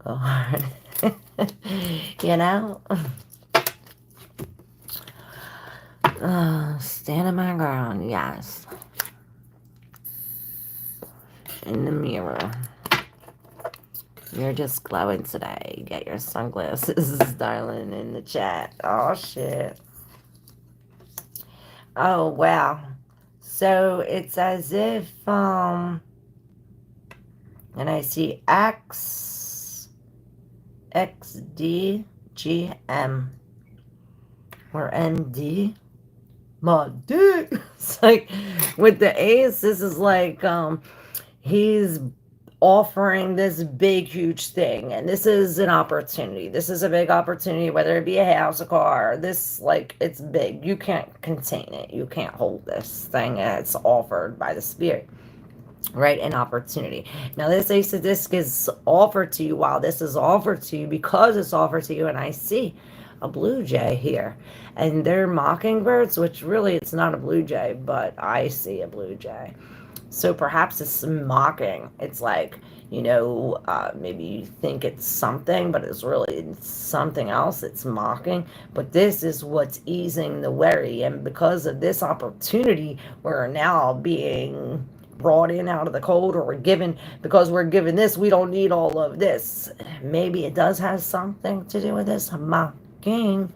go hard. You know? Standing my ground, yes. In the mirror. You're just glowing today. Get your sunglasses, darling, in the chat. Oh, shit. Oh, wow. So, it's as if, and I see XD, GM, or ND. My dick. It's like, with the ace, this is like, he's offering this big, huge thing. And this is an opportunity. This is a big opportunity, whether it be a house, a car. This, like, it's big. You can't contain it. You can't hold this thing. It's offered by the spirit. Right? An opportunity. Now, this ace of disc is offered to you. While this is offered to you, because it's offered to you, and I see a blue jay here. And they're mockingbirds, which really it's not a blue jay, but I see a blue jay. So perhaps it's mocking. It's like, maybe you think it's something, but it's really something else. It's mocking. But this is what's easing the worry. And because of this opportunity, we're now being brought in out of the cold, or because we're given this, we don't need all of this. Maybe it does have something to do with this mocking.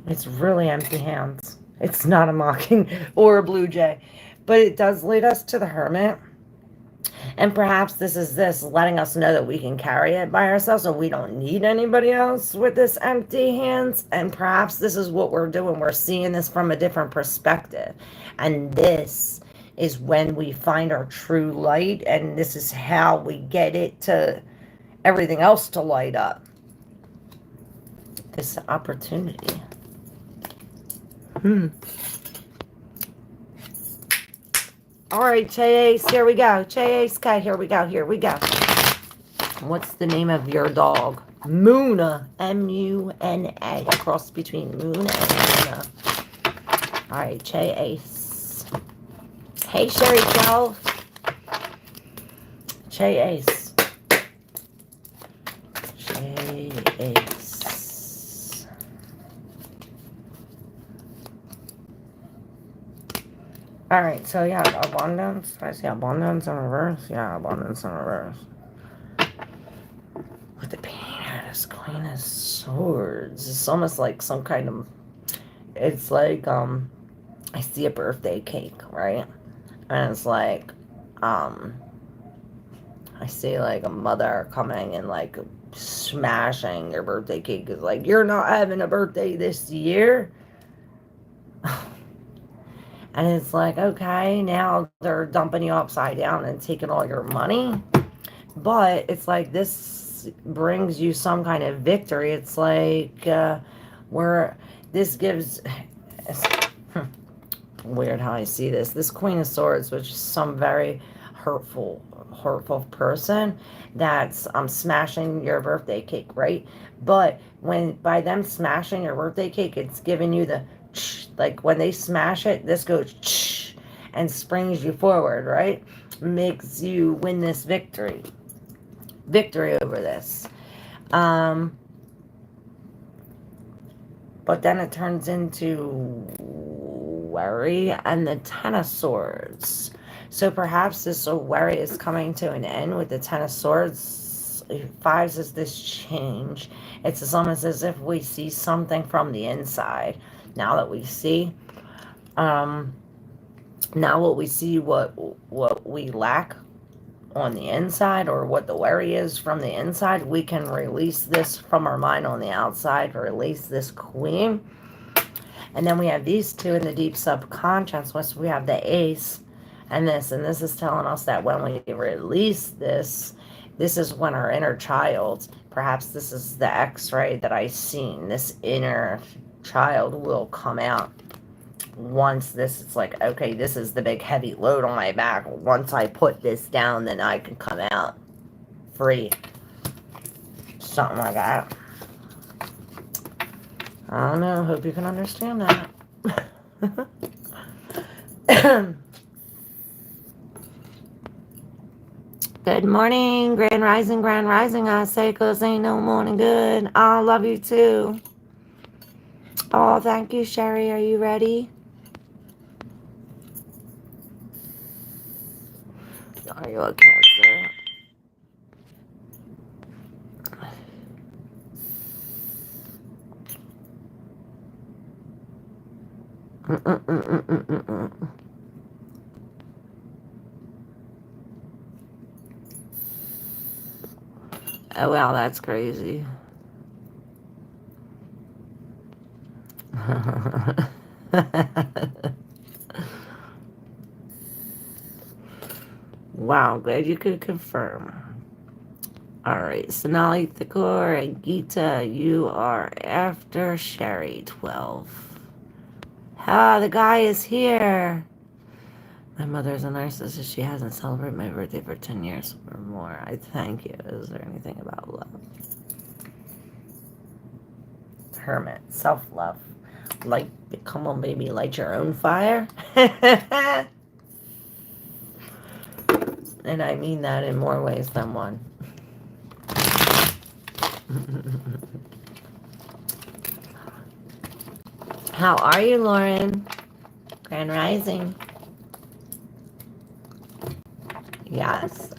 It's really empty hands. It's not a mocking or a blue jay, but it does lead us to the Hermit. And perhaps this is letting us know that we can carry it by ourselves, so we don't need anybody else with this empty hands. And perhaps this is what we're doing. We're seeing this from a different perspective. And this is when we find our true light, and this is how we get it to everything else to light up. This opportunity. All right, Che Ace, here we go. Che Ace, okay, here we go. What's the name of your dog? Muna, M-U-N-A, a cross between Moon and Muna. All right, Che Ace. Hey, Sherry 12. Che Ace. Che Ace. All right, so yeah, abundance. I see abundance in reverse. Yeah, abundance in reverse. With the painter, this queen of of Swords. It's almost like some kind of, it's like, I see a birthday cake, right? And it's like, I see like a mother coming and like smashing your birthday cake. Is like, you're not having a birthday this year. And it's like, okay, now they're dumping you upside down and taking all your money. But it's like, this brings you some kind of victory. It's like, where this gives, it's weird how I see this. This Queen of Swords, which is some very hurtful person that's smashing your birthday cake, right? But when by them smashing your birthday cake, it's giving you the, like when they smash it, this goes and springs you forward, right? Makes you win this victory over this. But then it turns into worry and the Ten of Swords. So perhaps this worry is coming to an end with the Ten of Swords. Fives is this change. It's almost as if we see something from the inside. Now that we see, now what we see, what we lack on the inside, or what the worry is from the inside, we can release this from our mind on the outside, release this Queen. And then we have these two in the deep subconscious, which we have the Ace and this is telling us that when we release this is when our inner child, perhaps this is the X-ray that I seen, this inner child will come out. Once this, it's like, okay, this is the big heavy load on my back. Once I put this down, then I can come out free. Something like that. I don't know. Hope you can understand that. Good morning, Grand Rising, Grand Rising. I say, 'cause ain't no morning good. I love you too. Oh, thank you, Sherry. Are you ready? Are you a Cancer? Oh, wow, that's crazy. Wow, glad you could confirm. Alright, Sonali Thakur and Gita, you are after Sherry 12. Ah, the guy is here. My mother's a narcissist. She hasn't celebrated my birthday for 10 years or more. I thank you. Is there anything about love? Hermit, self-love. Like, come on, baby, light your own fire. And I mean that in more ways than one. How are you, Lauren? Grand Rising. Yes.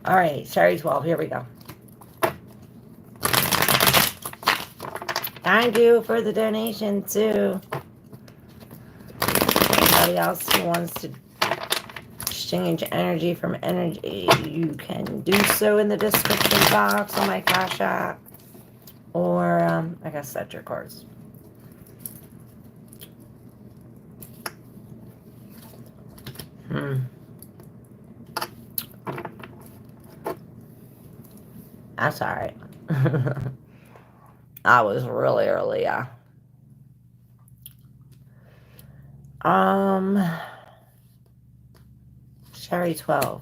All right, Sherry 12, here we go. Thank you for the donation, too. Anybody else who wants to exchange energy from energy, you can do so in the description box on my Cash App. Or, I guess that's your cards. That's alright. I was really early, yeah. Sherry 12.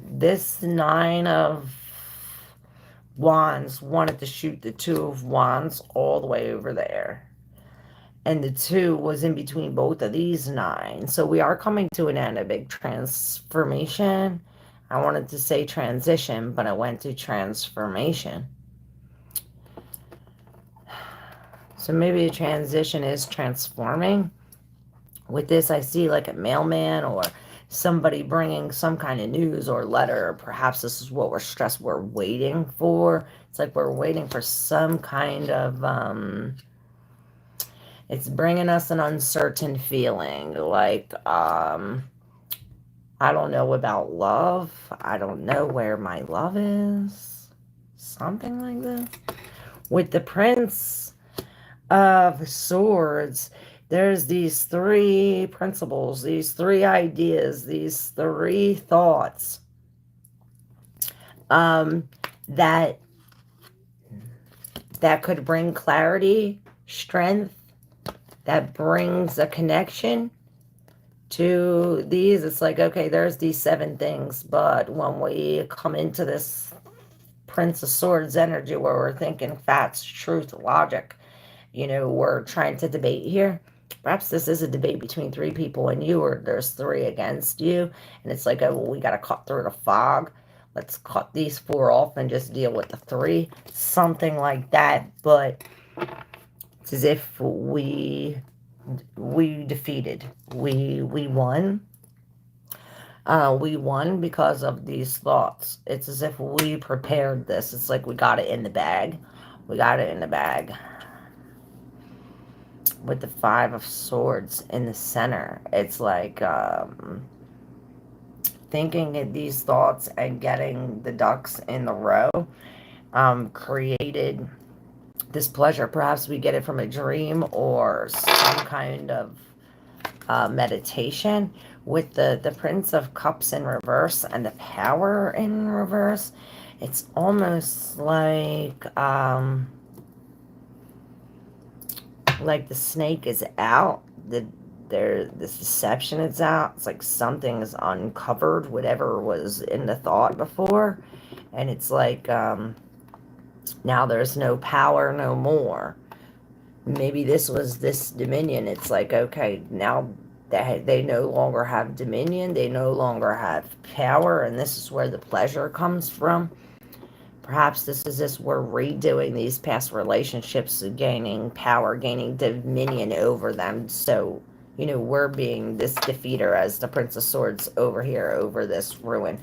This 9 of Wands wanted to shoot the 2 of Wands all the way over there. And the 2 was in between both of these 9. So we are coming to an end, a big transformation. I wanted to say transition, but I went to transformation. So maybe a transition is transforming, With this, I see like a mailman or somebody bringing some kind of news or letter. Or perhaps this is what we're waiting for. It's like we're waiting for some kind of, it's bringing us an uncertain feeling. Like, I don't know about love. I don't know where my love is. Something like that. With the Prince of Swords, there's these three principles, these three ideas, these three thoughts um, that that could bring clarity, strength, that brings a connection to these. It's like, okay, there's these 7 things, but when we come into this Prince of Swords energy where we're thinking facts, truth, logic, we're trying to debate here. Perhaps this is a debate between 3 people and you, or there's 3 against you, and it's like, oh, well, we got to cut through the fog. Let's cut these 4 off and just deal with the 3. Something like that, but it's as if we defeated. We won. We won because of these thoughts. It's as if we prepared this. It's like we got it in the bag. We got it in the bag. With the 5 of Swords in the center, it's like thinking of these thoughts and getting the ducks in the row created this pleasure. Perhaps we get it from a dream or some kind of meditation. With the Prince of Cups in reverse and the Power in reverse, it's almost like the snake is out, the deception is out. It's like something is uncovered, whatever was in the thought before, and it's like now there's no power no more. Maybe this was this dominion. It's like, okay, now that they no longer have dominion, they no longer have power, and this is where the pleasure comes from. Perhaps this is this, we're redoing these past relationships, gaining power, gaining dominion over them. So, we're being this defeater as the Prince of Swords over here, over this ruin.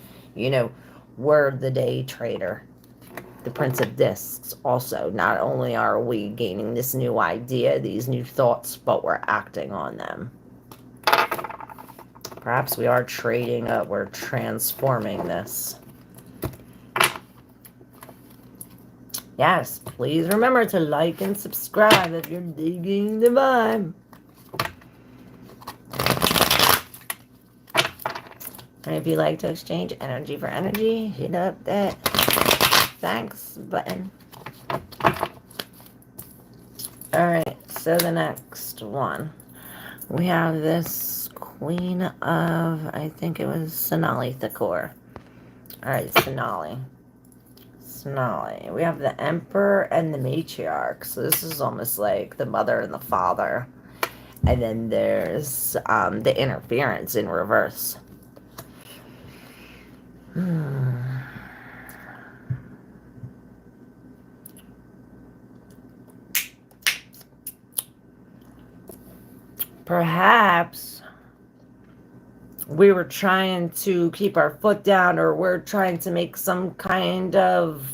We're the day trader. The Prince of Discs also. Not only are we gaining this new idea, these new thoughts, but we're acting on them. Perhaps we are trading up, we're transforming this. Yes, please remember to like and subscribe if you're digging the vibe. And if you'd like to exchange energy for energy, hit up that thanks button. Alright, so the next one. We have this Queen of, I think it was Sonali Thakor. Alright, Sonali. We have the Emperor and the Matriarch. So this is almost like the mother and the father. And then there's the interference in reverse. Perhaps we were trying to keep our foot down, or we're trying to make some kind of,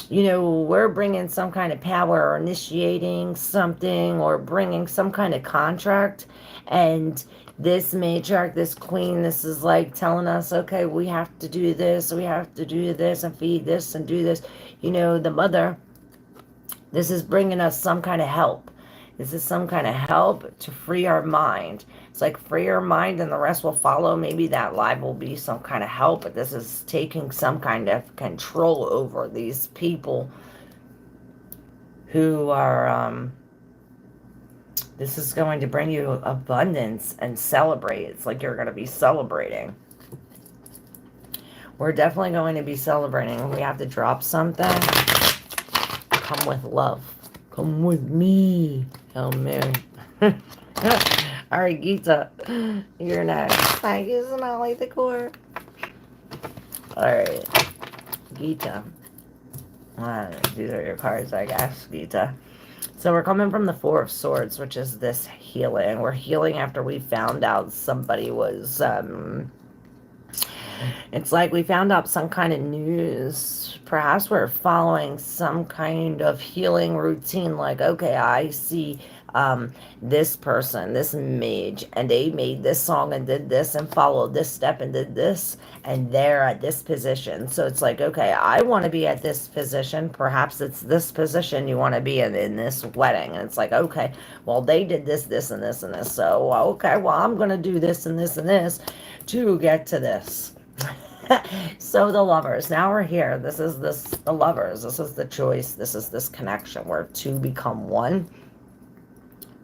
we're bringing some kind of power or initiating something or bringing some kind of contract. And this matriarch, this queen, this is like telling us, okay, we have to do this, and feed this and do this. The mother, this is bringing us some kind of help. This is some kind of help to free our mind. It's like free your mind and the rest will follow. Maybe that live will be some kind of help, but this is taking some kind of control over these people who are, this is going to bring you abundance and celebrate. It's like you're going to be celebrating. We're definitely going to be celebrating. We have to drop something. Come with love. Come with me. Oh, man. All right, Gita, you're next. Thank you, Sonali Thakor. All right, Gita. These are your cards, I guess, Gita. So we're coming from the Four of Swords, which is this healing. We're healing after we found out somebody was, it's like we found out some kind of news. Perhaps we're following some kind of healing routine. Like, okay, I see this person, this mage, and they made this song and did this and followed this step and did this, and they're at this position. So it's like, okay, I want to be at this position. Perhaps it's this position you want to be in this wedding. And it's like, okay, well, they did this, this, and this, and this. So, okay, well, I'm going to do this and this and this to get to this. So the lovers, now we're here. This is the lovers. This is the choice. This is this connection where two become one.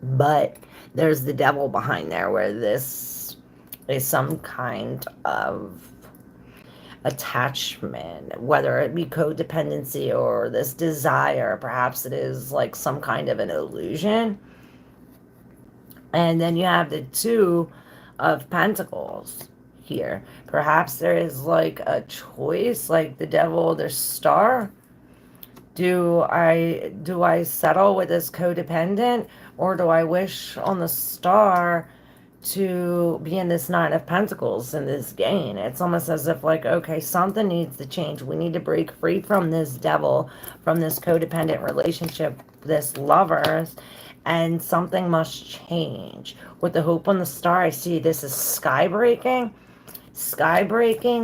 But there's the devil behind there, where this is some kind of attachment, whether it be codependency or this desire. Perhaps it is like some kind of an illusion. And then you have the Two of Pentacles here. Perhaps there is like a choice, like the devil, the star. Do I settle with this codependent, or do I wish on the star to be in this Nine of Pentacles in this gain? It's almost as if like, okay, something needs to change. We need to break free from this devil, from this codependent relationship, this lovers, and something must change. With the Hope on the Star, I see this is sky breaking,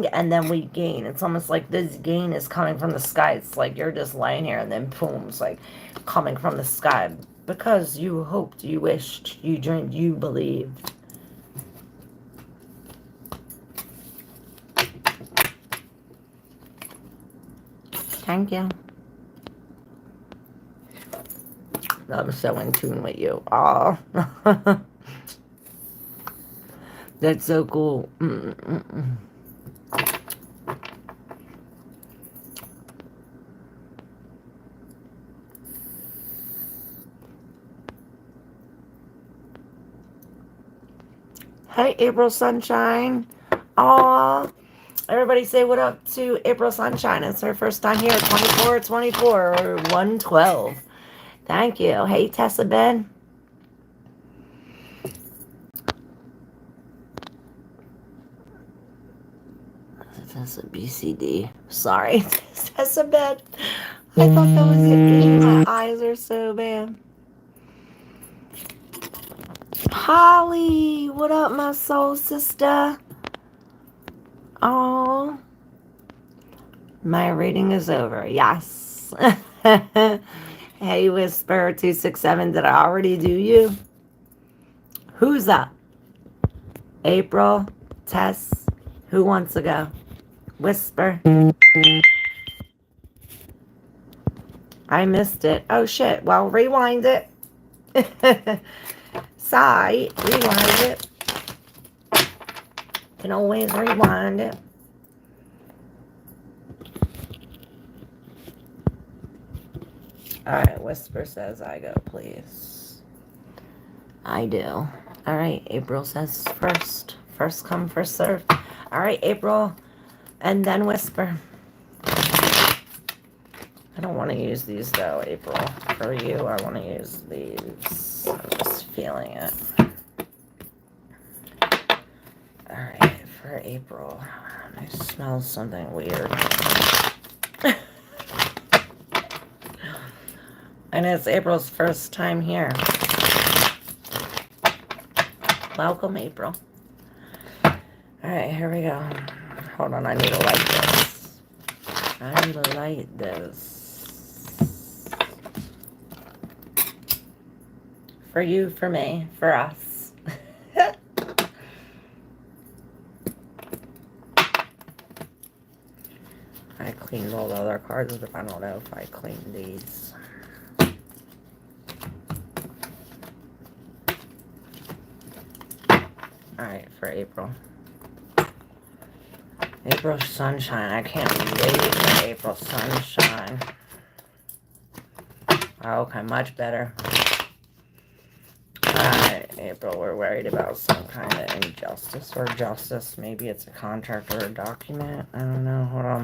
and then we gain. It's almost like this gain is coming from the sky. It's like you're just laying here and then boom, it's like coming from the sky because you hoped, you wished, you dreamed, you believed. Thank you. I'm so in tune with you. Oh. That's so cool. Hey, April Sunshine. Aw. Everybody say what up to April Sunshine. It's her first time here. 2424 or 112. Thank you. Hey, Tessa Ben. That's a BCD. Sorry. That's a bed. I thought that was it. My eyes are so bad. Holly, what up, my soul sister? Oh, my reading is over. Yes. Hey, Whisper 267. Did I already do you? Who's up? April, Tess. Who wants to go? Whisper. I missed it. Oh, shit. Well, rewind it. Sigh. Rewind it. Can always rewind it. Alright, Whisper says I go, please. I do. Alright, April says first. First come, first serve. Alright, April. And then Whisper. I don't want to use these though, April. For you, I want to use these. I'm just feeling it. Alright, for April. I smell something weird. And it's April's first time here. Welcome, April. Alright, here we go. Hold on, I need to light this. I need to light this. For you, for me, for us. I cleaned all the other cards, but I don't know if I cleaned these. Alright, for April. April Sunshine. I can't wait for April Sunshine. Okay, much better. Alright, April, we're worried about some kind of injustice or justice. Maybe it's a contract or a document. I don't know. Hold on.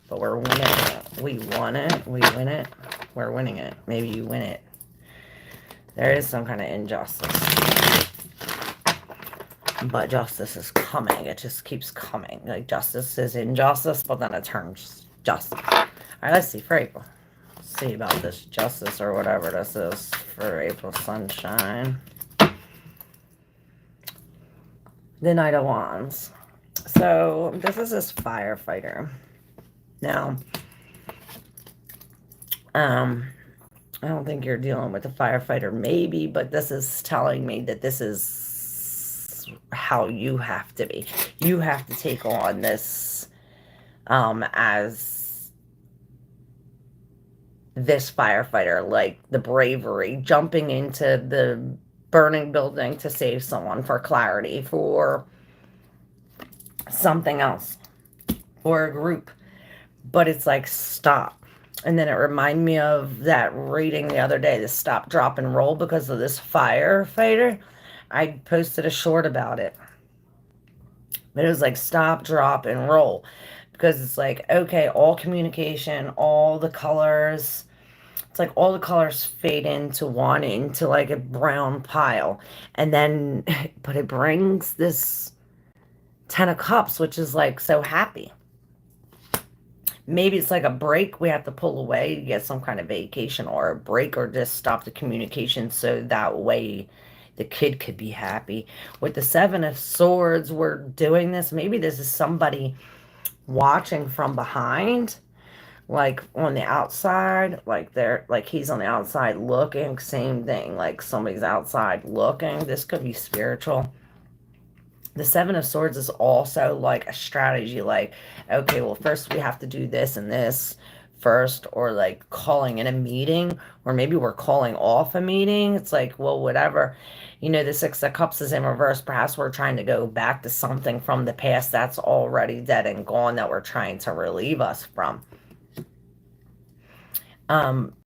But we're winning it. We won it. We win it. We're winning it. Maybe you win it. There is some kind of injustice. But justice is coming. It just keeps coming. Like, justice is injustice, but then it turns justice. All right, let's see for April. Let's see about this justice or whatever this is for April Sunshine. The Knight of Wands. So, this is this firefighter. Now, I don't think you're dealing with a firefighter, maybe, but this is telling me that this is how you have to be. You have to take on this as this firefighter, like the bravery, jumping into the burning building to save someone for clarity, for something else, for a group. But it's like, stop. And then it reminded me of that reading the other day, the stop, drop, and roll, because of this firefighter. I posted a short about it. But it was like, stop, drop, and roll. Because it's like, okay, all communication, all the colors. It's like all the colors fade into one, into like a brown pile. And then, but it brings this 10 of Cups, which is like so happy. Maybe it's like a break. We have to pull away to get some kind of vacation or a break, or just stop the communication so that way the kid could be happy. With the 7 of Swords, we're doing this. Maybe this is somebody watching from behind, like on the outside, like they're like he's on the outside looking. Same thing, like somebody's outside looking. This could be spiritual. The 7 of Swords is also like a strategy, like, okay, well, first we have to do this and this first, or like calling in a meeting, or maybe we're calling off a meeting. It's like, well, whatever. You know, the 6 of Cups is in reverse. Perhaps we're trying to go back to something from the past that's already dead and gone that we're trying to relieve us from.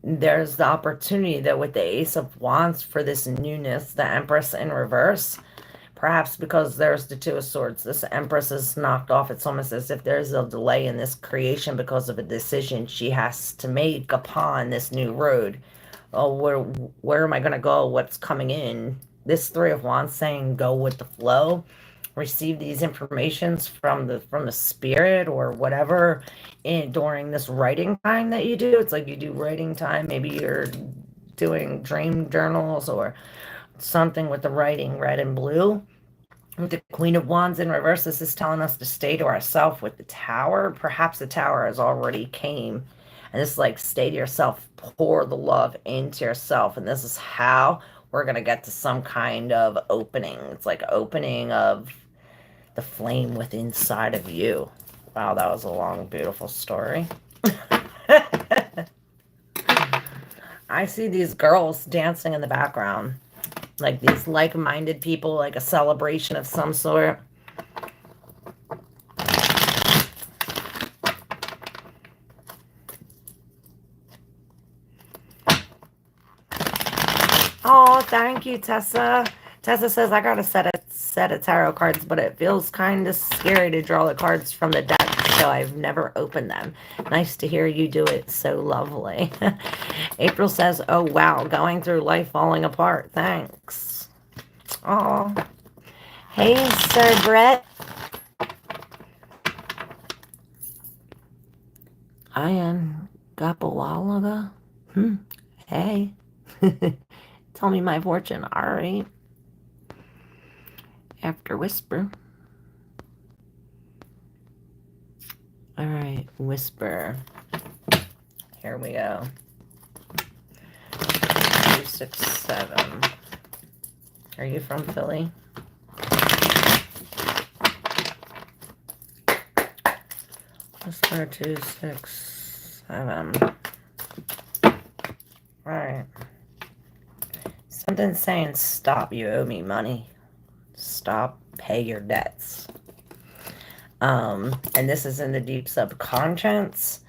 There's the opportunity, though, with the Ace of Wands for this newness, the Empress in reverse. Perhaps because there's the 2 of Swords. This Empress is knocked off. It's almost as if there's a delay in this creation because of a decision she has to make upon this new road. Oh, where am I going to go? What's coming in? This 3 of Wands saying go with the flow. Receive these informations from the spirit or whatever during this writing time that you do. It's like you do writing time. Maybe you're doing dream journals or something with the writing red and blue. With the Queen of Wands in reverse, this is telling us to stay to ourselves. With the Tower, perhaps the Tower has already came. And it's like, stay to yourself, pour the love into yourself. And this is how we're going to get to some kind of opening. It's like opening of the flame within inside of you. Wow, that was a long, beautiful story. I see these girls dancing in the background. Like these like-minded people, like a celebration of some sort. Oh, thank you, Tessa. Tessa says, I got a set of tarot cards, but it feels kind of scary to draw the cards from the deck, so I've never opened them. Nice to hear you do it. So lovely. April says, oh, wow, going through life falling apart. Thanks. Oh, hey, Sir Brett. I am Gapawalaga. Hey. Tell me my fortune. All right. After Whisper. All right, Whisper. Here we go. 2, 6, 7. Are you from Philly? Whisper 2, 6, 7. All right. Something's saying, stop, you owe me money. Stop, pay your debts. And this is in the deep subconscious.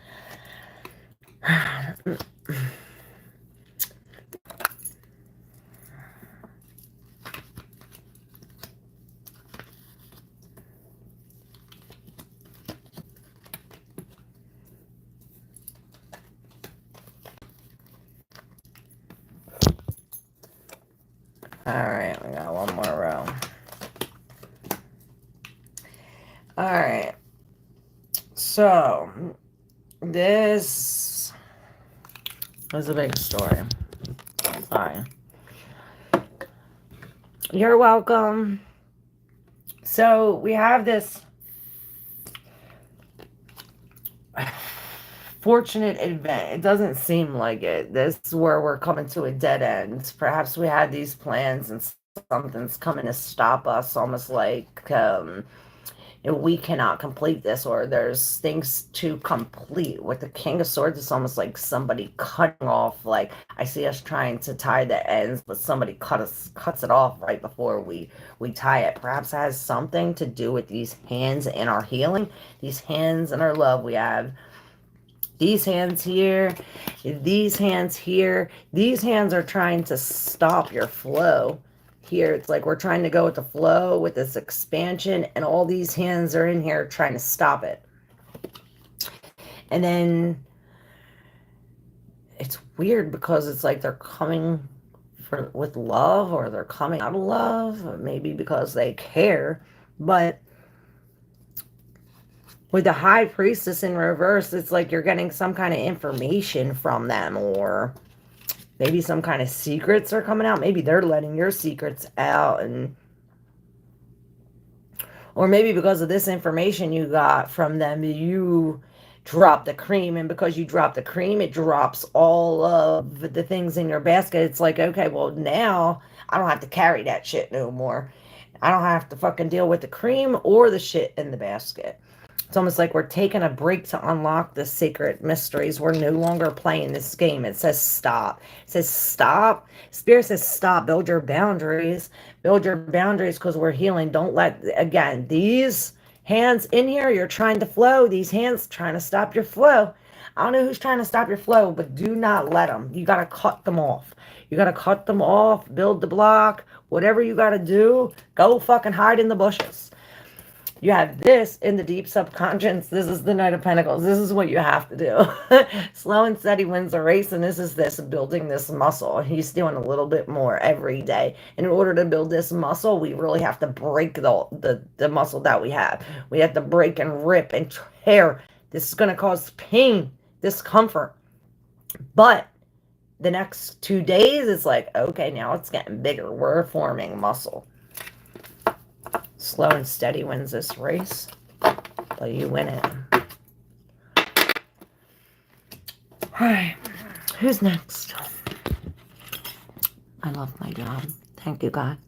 Alright, we got one more row. Alright. So, this was a big story. Sorry. You're welcome. So, we have this fortunate event. It doesn't seem like it. This is where we're coming to a dead end. Perhaps we had these plans and something's coming to stop us, almost like we cannot complete this, or there's things to complete. With the King of Swords, it's almost like somebody cutting off. Like, I see us trying to tie the ends, but somebody cuts it off right before we tie it. Perhaps it has something to do with these hands and our healing, these hands and our love. We have these hands here, these hands here. These hands are trying to stop your flow. Here, it's like we're trying to go with the flow, with this expansion, and all these hands are in here trying to stop it. And then it's weird because it's like they're coming with love, or they're coming out of love, or maybe because they care. But with the High Priestess in reverse, it's like you're getting some kind of information from them, or maybe some kind of secrets are coming out. Maybe they're letting your secrets out, or maybe because of this information you got from them, you drop the cream, and because you drop the cream, it drops all of the things in your basket. It's like, okay, well, now I don't have to carry that shit no more. I don't have to fucking deal with the cream or the shit in the basket. It's almost like we're taking a break to unlock the secret mysteries. We're no longer playing this game. It says stop. It says stop. Spirit says stop. Build your boundaries. Build your boundaries, because we're healing. Don't let, again, these hands in here, you're trying to flow. These hands trying to stop your flow. I don't know who's trying to stop your flow, but do not let them. You got to cut them off. You got to cut them off. Build the block. Whatever you got to do, go fucking hide in the bushes. You have this in the deep subconscious. This is the Knight of Pentacles. This is what you have to do. Slow and steady wins the race, and this is this, building this muscle. He's doing a little bit more every day. And in order to build this muscle, we really have to break the muscle that we have. We have to break and rip and tear. This is going to cause pain, discomfort. But the next 2 days, it's like, okay, now it's getting bigger. We're forming muscle. Slow and steady wins this race, but you win it. Alright, who's next? I love my job. Thank you, God.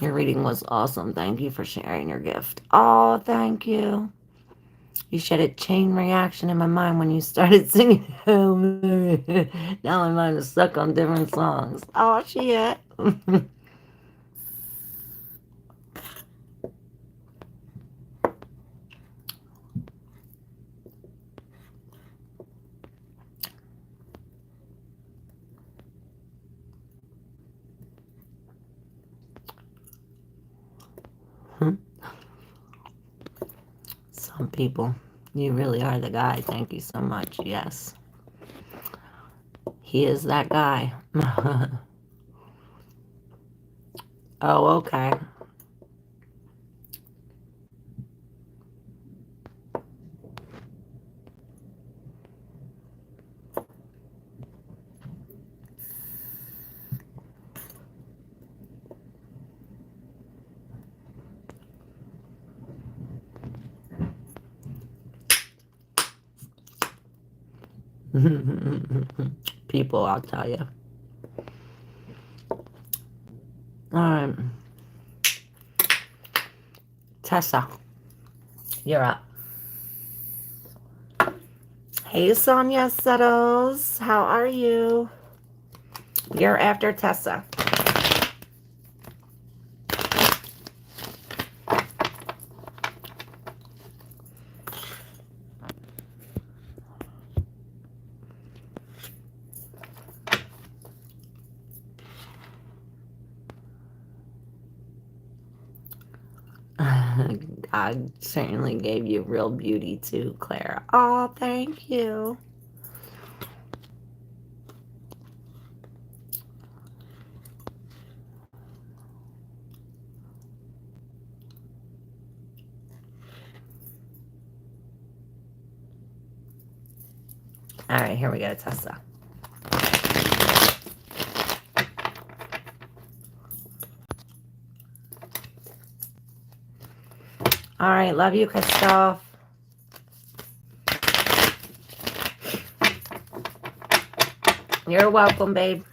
Your reading was awesome. Thank you for sharing your gift. Oh, thank you. You shed a chain reaction in my mind when you started singing. Now my mind is stuck on different songs. Oh, shit. Some people, you really are the guy. Thank you so much. Yes. He is that guy. Oh, okay. People, I'll tell you. Alright. Tessa, you're up. Hey, Sonia Settles. How are you? You're after Tessa. God certainly gave you real beauty too, Claire. Oh, thank you. All right, here we go, Tessa. All right, love you, Christoph. You're welcome, babe.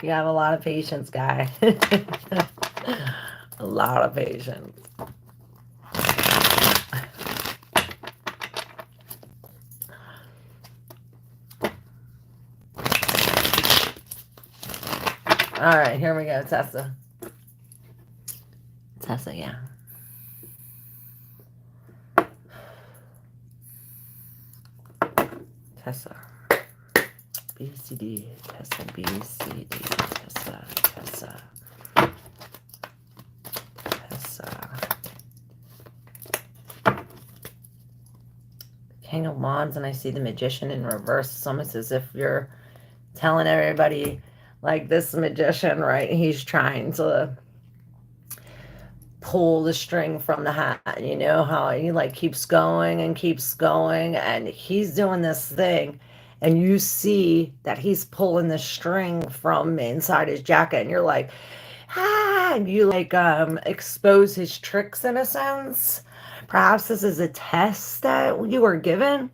You have a lot of patience, guy. A lot of patience. All right, here we go, Tessa. Tessa, yeah. Tessa. BCD, Tessa, BCD, Tessa, Tessa, Tessa. King of Wands, and I see the Magician in reverse. It's almost as if you're telling everybody, like this magician, right? He's trying to pull the string from the hat. You know how he like keeps going, and he's doing this thing. And you see that he's pulling the string from inside his jacket, and you're like, ah, and you like expose his tricks in a sense. Perhaps this is a test that you were given.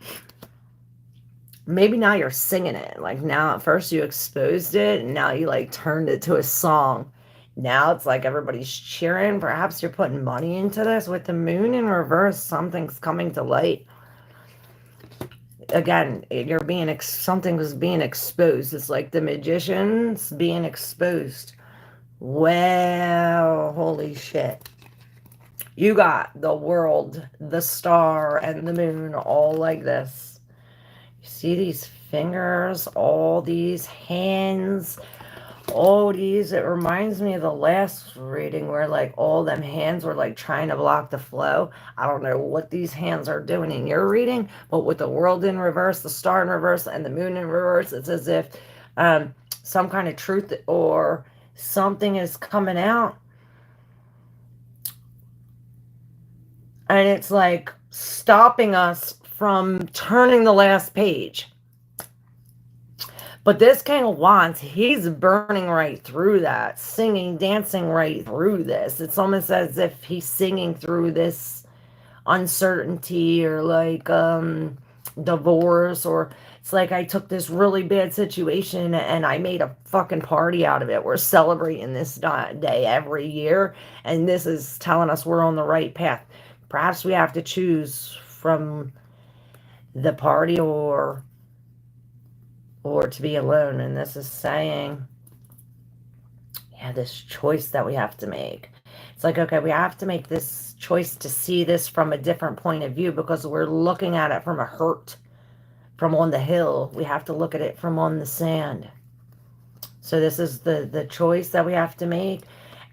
Maybe now you're singing it. Like now at first you exposed it, and now you like turned it to a song. Now it's like everybody's cheering. Perhaps you're putting money into this. With the moon in reverse, something's coming to light. Again, you're being something was being exposed. It's like the magician's being exposed. Well, holy shit. You got the world, the star, and the moon all like this. You see these fingers, all these hands, all these. It reminds me of the last reading where like all them hands were like trying to block the flow. I don't know what these hands are doing in your reading, but with the world in reverse, the star in reverse, and the moon in reverse, it's as if some kind of truth or something is coming out. And it's like stopping us from turning the last page. But this King of Wands, he's burning right through that, singing, dancing right through this. It's almost as if he's singing through this uncertainty or like divorce, or it's like I took this really bad situation and I made a fucking party out of it. We're celebrating this day every year, and this is telling us we're on the right path. Perhaps we have to choose from the party or to be alone. And this is saying, yeah, this choice that we have to make. It's like, okay, we have to make this choice to see this from a different point of view, because we're looking at it from a hurt, from on the hill. We have to look at it from on the sand. So this is the choice that we have to make,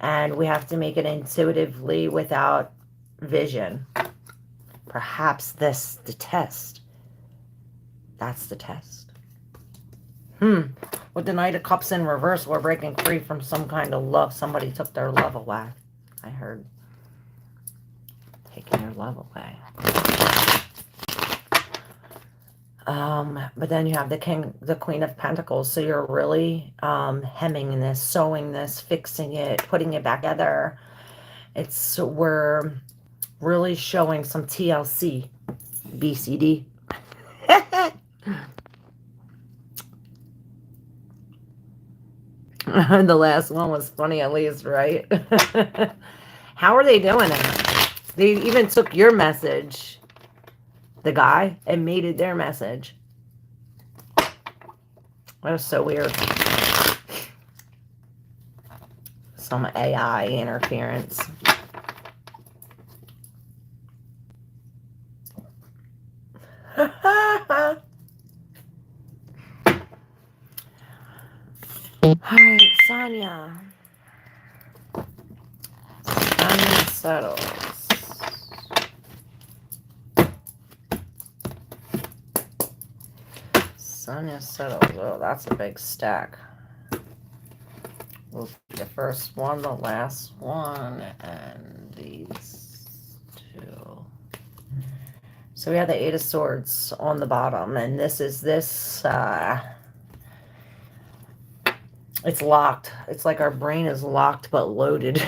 and we have to make it intuitively without vision. Perhaps this, the test. That's the test. With the Knight of Cups in reverse, we're breaking free from some kind of love. Somebody took their love away. I heard. Taking their love away. But then you have the Queen of Pentacles. So you're really hemming this, sewing this, fixing it, putting it back together. We're really showing some TLC, BCD. The last one was funny, at least, right? How are they doing it? They even took your message, the guy, and made it their message. That was so weird. Some AI interference. Alright, Sonia. Sonia settles. Sonia settles. Oh, that's a big stack. We'll do the first one, the last one, and these two. So we have the Eight of Swords on the bottom, and this is it's locked. It's like our brain is locked but loaded.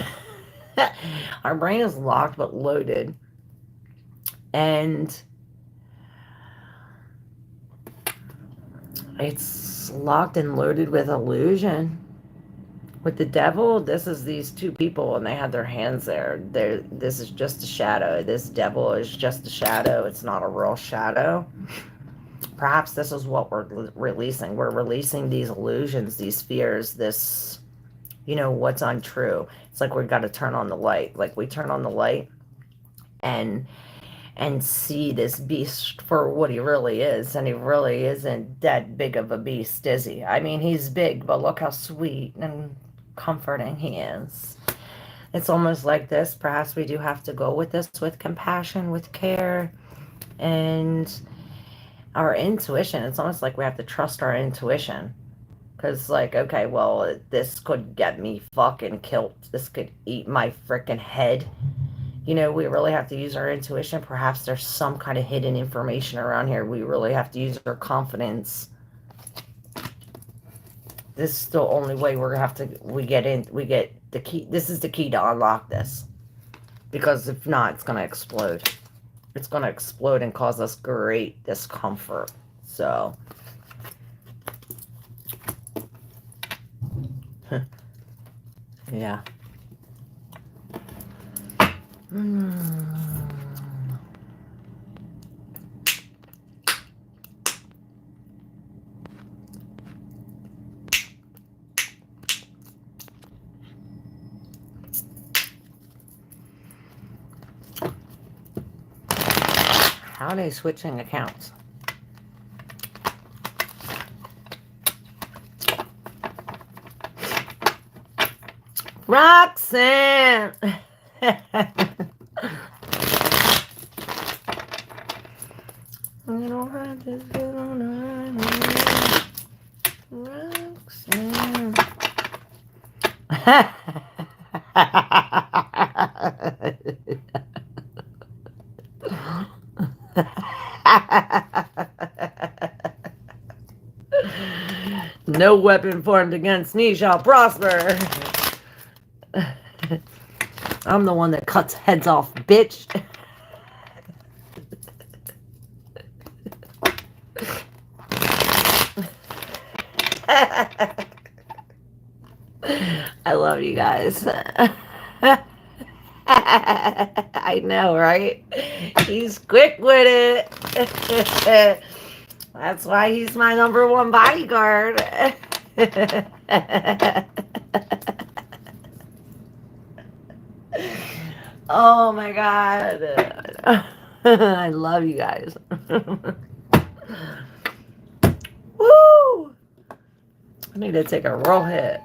Our brain is locked but loaded. And it's locked and loaded with illusion. With the devil, this is these two people, and they have their hands there. This is just a shadow. This devil is just a shadow. It's not a real shadow. Perhaps this is what we're releasing. We're releasing these illusions, these fears, this, what's untrue. It's like we've got to turn on the light. Like we turn on the light and see this beast for what he really is. And he really isn't that big of a beast, is he? I mean, he's big, but look how sweet and comforting he is. It's almost like this. Perhaps we do have to go with this with compassion, with care, and our intuition. It's almost like we have to trust our intuition. Because, like, okay, well, this could get me fucking killed. This could eat my freaking head. We really have to use our intuition. Perhaps there's some kind of hidden information around here. We really have to use our confidence. This is the only way we get the key. This is the key to unlock this. Because if not, it's going to explode. It's going to explode and cause us great discomfort. So, yeah. How are they switching accounts? Roxanne! I don't have to feel on Roxanne. No weapon formed against me shall prosper. I'm the one that cuts heads off, bitch. I love you guys. I know, right? He's quick with it. That's why he's my #1 bodyguard. Oh my God. I love you guys. Woo! I need to take a real hit.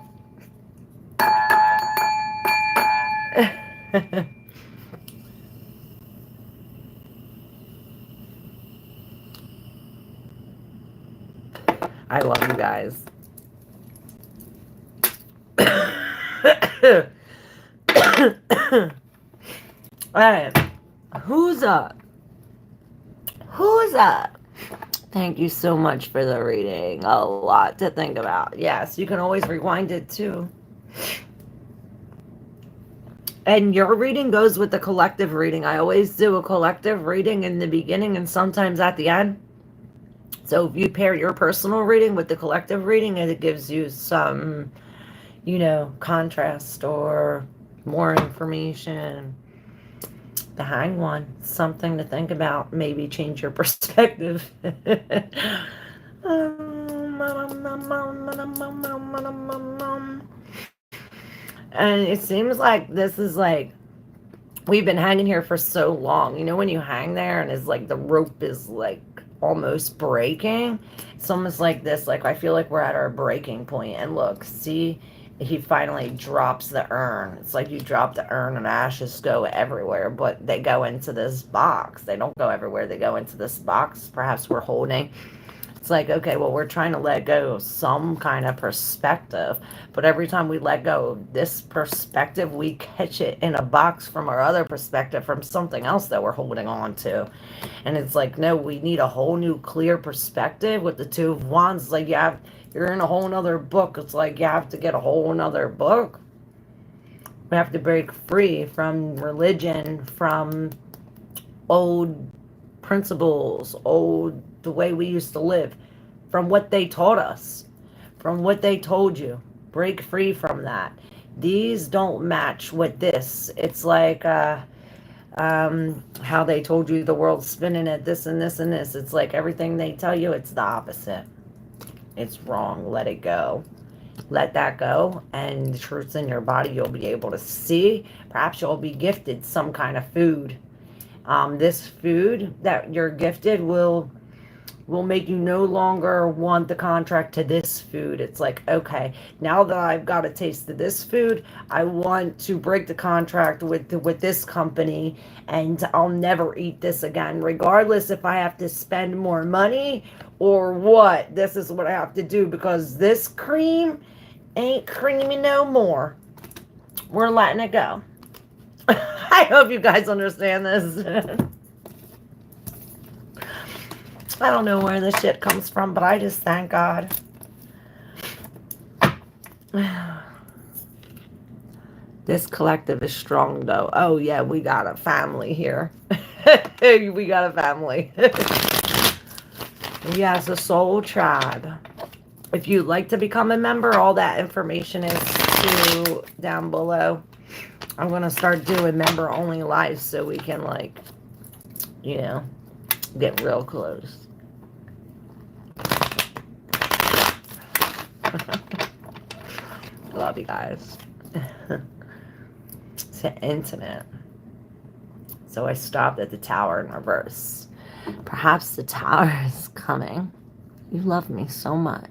I love you guys. Alright. Who's up? Who's up? Thank you so much for the reading. A lot to think about. Yes, you can always rewind it too. And your reading goes with the collective reading. I always do a collective reading in the beginning and sometimes at the end. So if you pair your personal reading with the collective reading, and it gives you some, contrast or more information. The Hanged One, something to think about. Maybe change your perspective. And it seems like this is like, we've been hanging here for so long. When you hang there and it's like the rope is like almost breaking. It's almost like this. Like, I feel like we're at our breaking point. And look, see, he finally drops the urn. It's like you drop the urn and ashes go everywhere, but they go into this box. They don't go everywhere. They go into this box. Perhaps we're holding. It's like, okay, well, we're trying to let go of some kind of perspective, but every time we let go of this perspective, we catch it in a box from our other perspective, from something else that we're holding on to. And it's like, no, we need a whole new clear perspective with the Two of Wands. It's like you're in a whole nother book. It's like you have to get a whole nother book. We have to break free from religion, from old principles, the way we used to live, from what they taught us, from what they told you. Break free from that. These don't match with this. It's like how they told you the world's spinning at this and this and this. It's like everything they tell you, it's the opposite. It's wrong. Let it go. Let that go, and the truth's in your body. You'll be able to see. Perhaps you'll be gifted some kind of food. This food that you're gifted will make you no longer want the contract to this food. It's like, okay, now that I've got a taste of this food, I want to break the contract with this company, and I'll never eat this again, regardless if I have to spend more money or what. This is what I have to do, because this cream ain't creamy no more. We're letting it go. I hope you guys understand this. I don't know where this shit comes from, but I just thank God. This collective is strong, though. Oh, yeah, we got a family here. We got a family. Yes, a soul tribe. If you'd like to become a member, all that information is down below. I'm going to start doing member-only lives so we can, like, you know, get real close. Love you guys. It's intimate. So I stopped at the tower in reverse. Perhaps the tower is coming. You love me so much.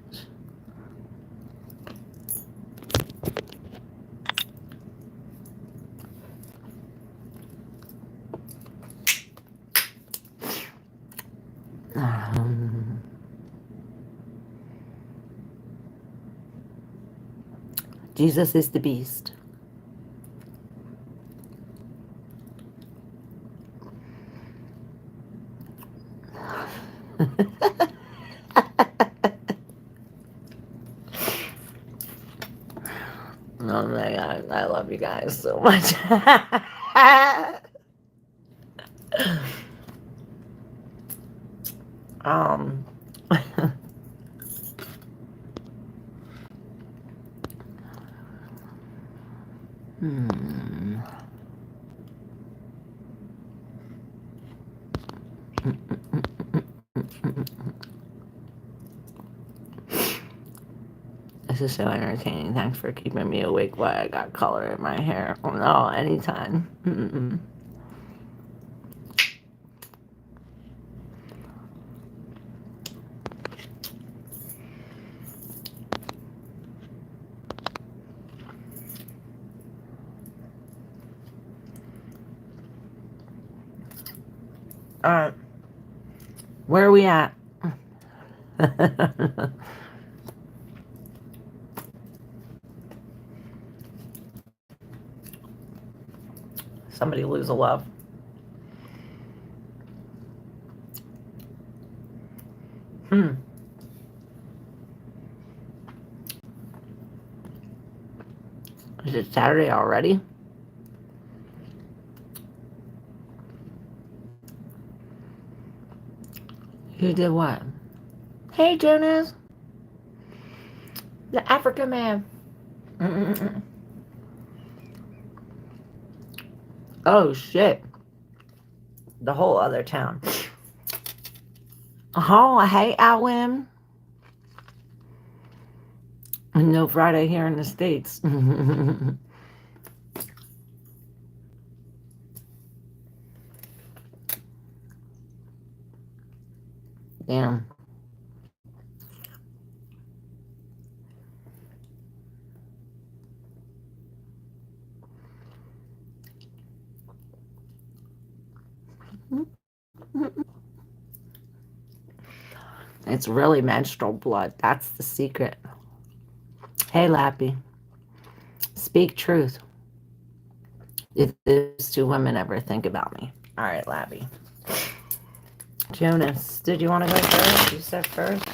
Jesus is the beast. Oh my God, I love you guys so much. This is so entertaining. Thanks for keeping me awake while I got color in my hair. Oh, no, anytime. Alright. Where are we at? Somebody lose a love. Is it Saturday already? Who did what? Hey, Jonas. The African man. Oh, shit. The whole other town. Oh, hey, Alwyn. No Friday here in the States. Damn. It's really menstrual blood. That's the secret. Hey, Lappy. Speak truth. If those two women ever think about me. All right, Lappy. Jonas, did you want to go first? You said first.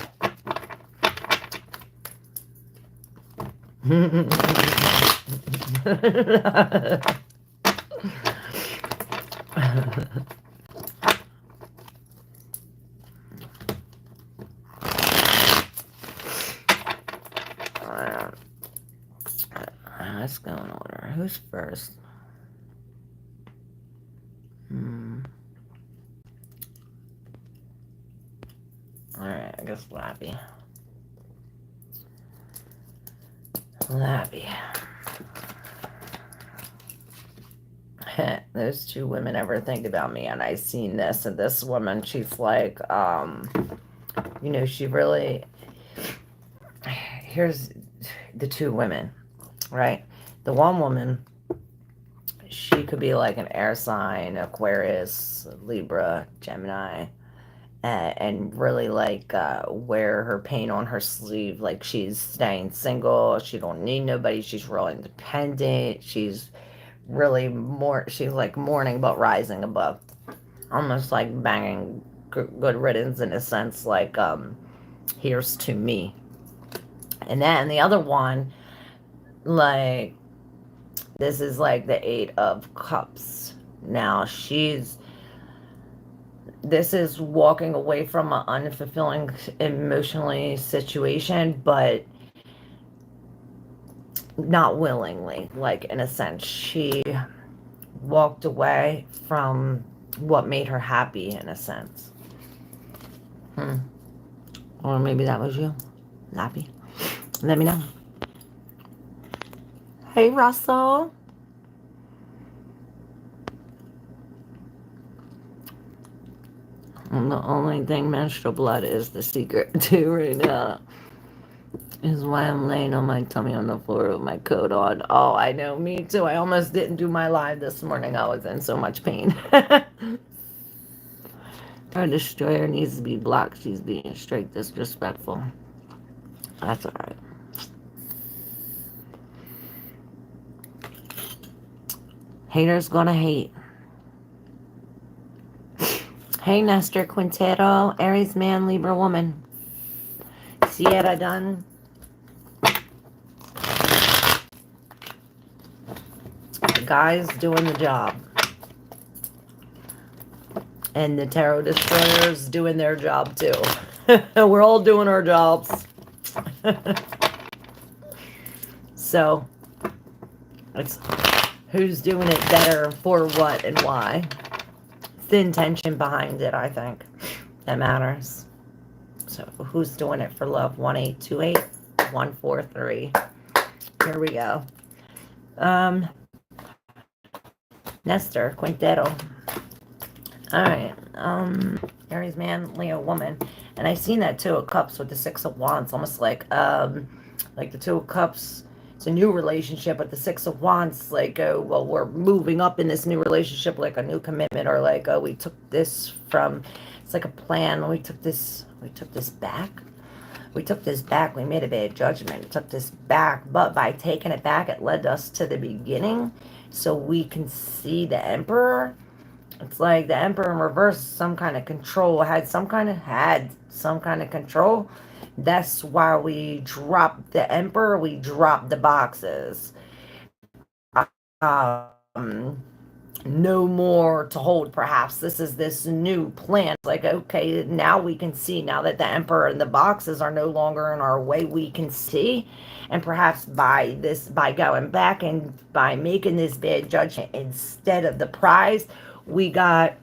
Let's go in order. Who's first? Alright, I guess Lappy. Lappy. Those two women ever think about me, and I seen this, and this woman, she's like, you know, she really, here's the two women, right? The one woman, she could be like an air sign, Aquarius, Libra, Gemini, and really like wear her pain on her sleeve, like she's staying single, she don't need nobody, she's real independent, she's really she's like mourning but rising above, almost like banging good riddance in a sense, like here's to me. And then the other one, like, this is like the 8 of Cups. Now this is walking away from an unfulfilling emotionally situation, but not willingly, like, in a sense. She walked away from what made her happy, in a sense. Or maybe that was you, Lappy. Let me know. Hey, Russell. And the only thing menstrual blood is the secret to right now is why I'm laying on my tummy on the floor with my coat on. Oh, I know, me too. I almost didn't do my live this morning. I was in so much pain. Our destroyer needs to be blocked. She's being straight disrespectful. That's alright. Haters gonna hate. Hey, Nestor Quintero, Aries man, Libra woman. Sierra Dunn. The guy's doing the job. And the tarot destroyers doing their job too. We're all doing our jobs. So, it's who's doing it better for what and why. It's the intention behind it, I think, that matters. So, who's doing it for love? 1828 143. Here we go. Nestor Quintero. Alright, Aries man, Leo woman. And I seen that 2 of Cups with the 6 of Wands, almost like the 2 of Cups, it's a new relationship, but the 6 of Wands, like, oh, well, we're moving up in this new relationship, like a new commitment, or like, oh, we took this from, it's like a plan, we took this back. We took this back, we made a bad judgment, we took this back, but by taking it back, it led us to the beginning, so we can see the Emperor. It's like the Emperor in reverse, some kind of control, had some kind of control. That's why we dropped the Emperor, we dropped the boxes. No more to hold, perhaps. This is this new plan. It's like, okay, now we can see, now that the Emperor and the boxes are no longer in our way, we can see. And perhaps by going back and by making this bad judgment instead of the prize, we got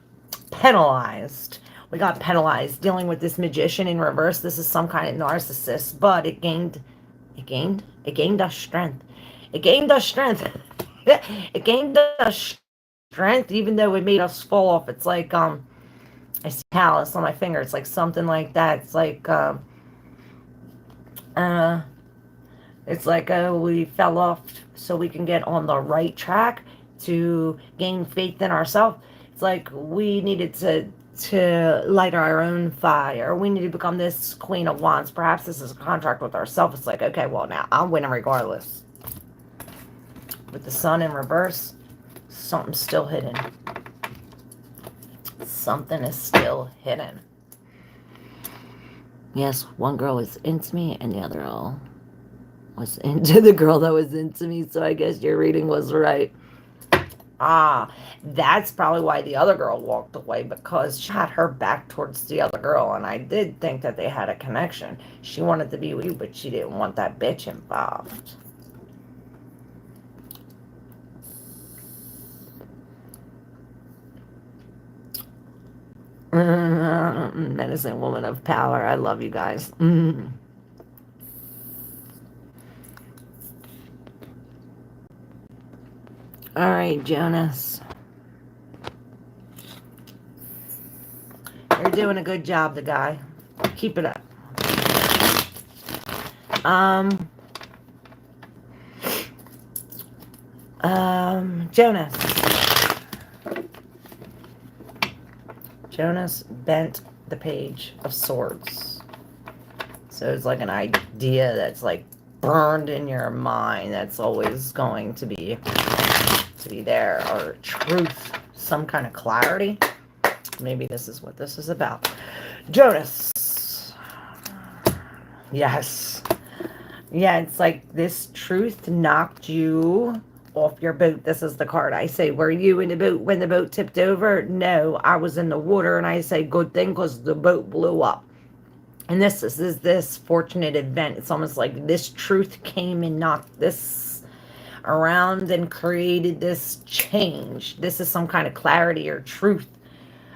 penalized. We got penalized dealing with this Magician in reverse. This is some kind of narcissist, but it gained us strength. It gained us strength. It gained us strength, even though it made us fall off. It's like, I see callus on my finger. It's like something like that. It's like, we fell off so we can get on the right track to gain faith in ourselves. It's like we needed to to light our own fire. We need to become this Queen of Wands. Perhaps this is a contract with ourselves. It's like, okay, well, now I'm winning regardless. With the sun in reverse, something's still hidden. Something is still hidden. Yes, one girl was into me and the other girl was into the girl that was into me. So I guess your reading was right. Ah, that's probably why the other girl walked away, because she had her back towards the other girl, and I did think that they had a connection. She wanted to be with you, but she didn't want that bitch involved. Medicine woman of power. I love you guys. All right, Jonas. You're doing a good job, the guy. Keep it up. Jonas. Jonas bent the page of swords. So it's like an idea that's like burned in your mind that's always going to be there, or truth, some kind of clarity. Maybe this is what this is about. Jonas. Yes. Yeah, it's like this truth knocked you off your boat. This is the card. I say, were you in the boat when the boat tipped over? No, I was in the water, and I say, good thing, because the boat blew up. And this is this fortunate event. It's almost like this truth came and knocked this around and created this change. This is some kind of clarity or truth,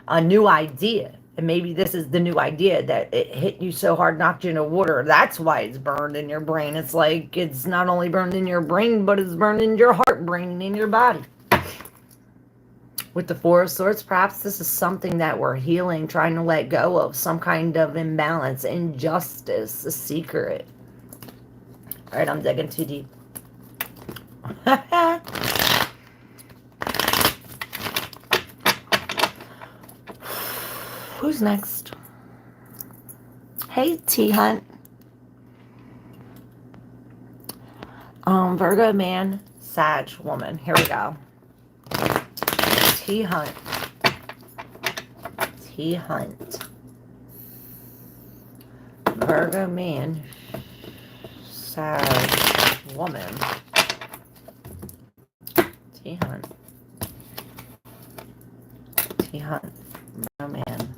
a new idea. And maybe this is the new idea that it hit you so hard, knocked you in the water. That's why it's burned in your brain. It's like it's not only burned in your brain, but it's burned in your heart, brain, and in your body. With the Four of Swords, perhaps this is something that we're healing, trying to let go of, some kind of imbalance, injustice, a secret. All right, I'm digging too deep. Who's next? Hey, T-Hunt. Virgo man, Sag woman. Here we go. T-Hunt. T-Hunt. Virgo man, Sag woman. T-Hunt. T-Hunt. Virgo man,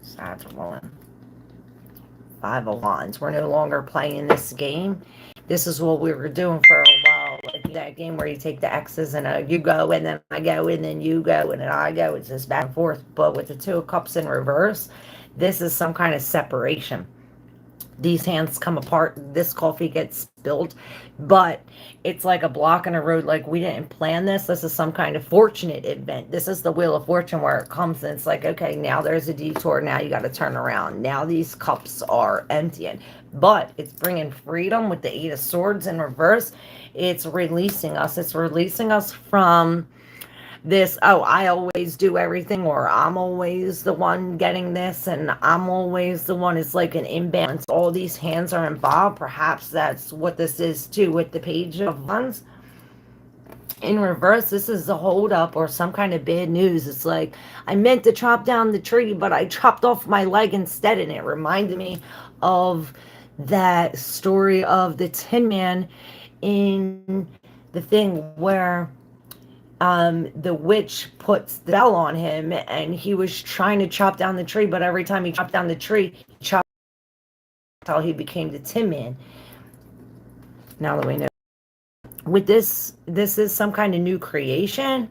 Sag woman. Five of Wands. We're no longer playing this game. This is what we were doing for a while. Like that game where you take the X's and you go and then I go and then you go and then I go. It's just back and forth. But with the Two of Cups in reverse, this is some kind of separation. These hands come apart. This coffee gets spilled. But it's like a block in a road. Like we didn't plan this. This is some kind of fortunate event. This is the Wheel of Fortune where it comes and it's like, okay, now there's a detour. Now you got to turn around. Now these cups are emptying. But it's bringing freedom with the Eight of Swords in reverse. It's releasing us. It's releasing us from this, oh, I always do everything, or I'm always the one getting this, and I'm always the one. It's like an imbalance. All these hands are involved. Perhaps that's what this is too with the Page of Wands. In reverse, this is a holdup or some kind of bad news. It's like, I meant to chop down the tree, but I chopped off my leg instead, and it reminded me of that story of the Tin Man in the thing where the witch puts the spell on him, and he was trying to chop down the tree, but every time he chopped down the tree, he chopped how he became the Tin Man. Now that we know. With this is some kind of new creation.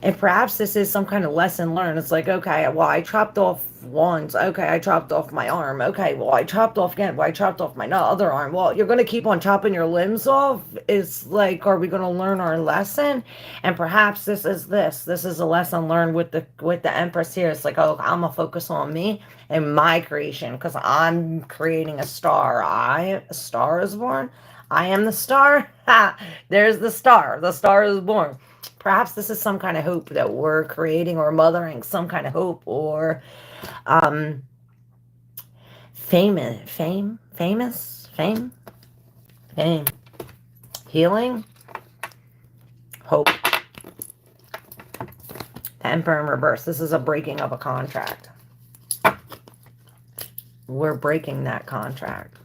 And perhaps this is some kind of lesson learned. It's like, okay, well, I chopped off once. Okay, I chopped off my arm. Okay, well, I chopped off again. Well, I chopped off my other arm. Well, you're going to keep on chopping your limbs off? It's like, are we going to learn our lesson? And perhaps this is this. This is a lesson learned with the Empress here. It's like, oh, I'm going to focus on me and my creation because I'm creating a star. A star is born. I am the star. Ha! There's the star. The star is born. Perhaps this is some kind of hope that we're creating or mothering, some kind of hope or um, fame, healing, hope. The Emperor in reverse. This is a breaking of a contract. We're breaking that contract.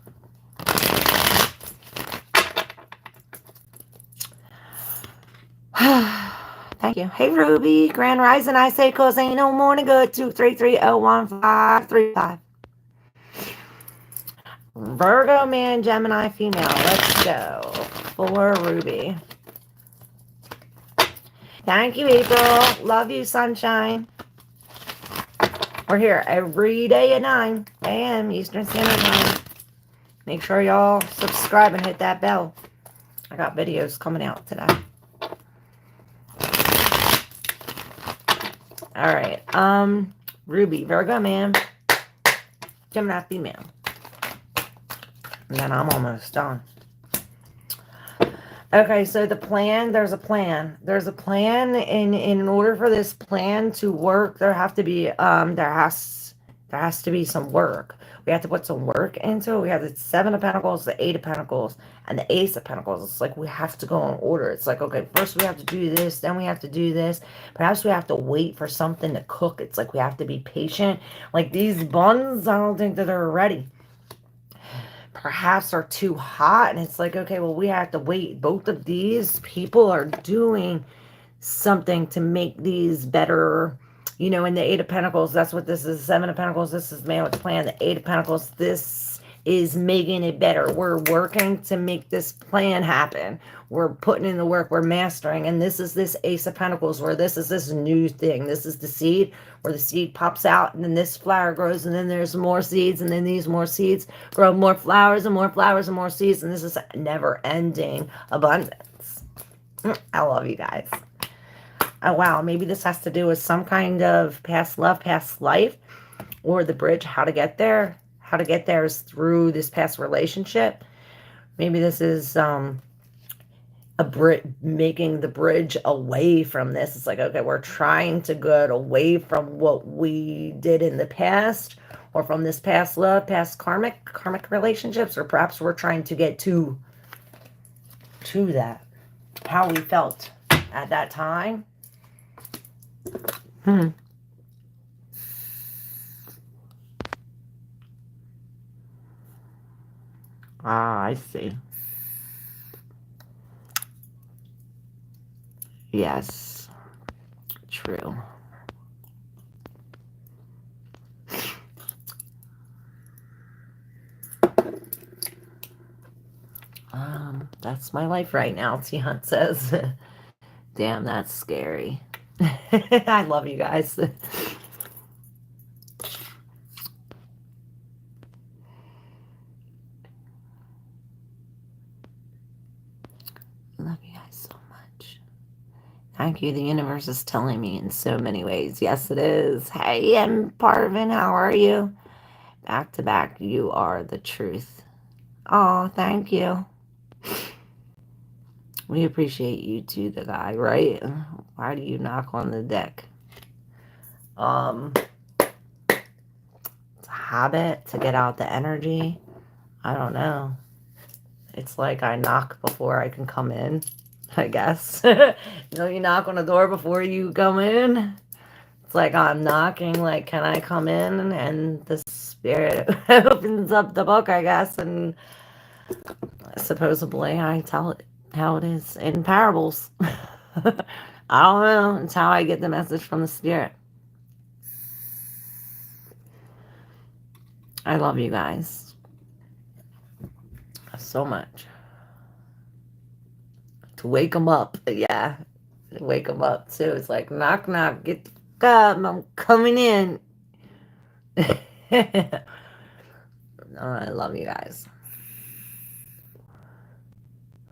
Thank you. Hey, Ruby. Grand Rising, I say, cause ain't no morning good. 233-01535. Virgo man, Gemini female. Let's go. For Ruby. Thank you, April. Love you, sunshine. We're here every day at 9 a.m. Eastern Standard Time. Make sure y'all subscribe and hit that bell. I got videos coming out today. All right. Ruby, Virgo man, Gemini female. And then I'm almost done. Okay, so the plan, there's a plan. There's a plan, and in order for this plan to work, there has to be some work. We have to put some work into it. We have the Seven of Pentacles, the Eight of Pentacles, and the Ace of Pentacles. It's like we have to go in order. It's like, okay, first we have to do this, then we have to do this. Perhaps we have to wait for something to cook. It's like we have to be patient. Like these buns, I don't think that they're ready. Perhaps are too hot, and it's like, okay, well, we have to wait. Both of these people are doing something to make these better. You know, in the Eight of Pentacles, that's what this is. Seven of Pentacles, this is man with the plan. The Eight of Pentacles, this is making it better. We're working to make this plan happen. We're putting in the work. We're mastering. And this is this Ace of Pentacles, where this is this new thing. This is the seed, where the seed pops out, and then this flower grows, and then there's more seeds, and then these more seeds grow more flowers and more flowers and more seeds. And this is never-ending abundance. I love you guys. Oh, wow. Maybe this has to do with some kind of past love, past life, or the bridge, how to get there. How to get there is through this past relationship. Maybe this is making the bridge away from this. It's like, okay, we're trying to get away from what we did in the past, or from this past love, past karmic relationships, or perhaps we're trying to get to that, how we felt at that time. Ah, I see. Yes. True. That's my life right now, T Hunt says. Damn, that's scary. I love you guys. Love you guys so much. Thank you. The universe is telling me in so many ways. Yes, it is. Hey, I'm Parvin. How are you? Back to back, you are the truth. Oh, thank you. We appreciate you too, the guy, right? Why do you knock on the deck? It's a habit to get out the energy. I don't know. It's like I knock before I can come in, I guess. You know, you knock on the door before you come in. It's like I'm knocking, like, can I come in? And the spirit opens up the book, I guess, and supposedly I tell it how it is in parables. I don't know. It's how I get the message from the spirit. I love you guys so much. To wake them up. Yeah. To wake them up too. It's like, knock, knock, get the fuck up. I'm coming in. Oh, I love you guys.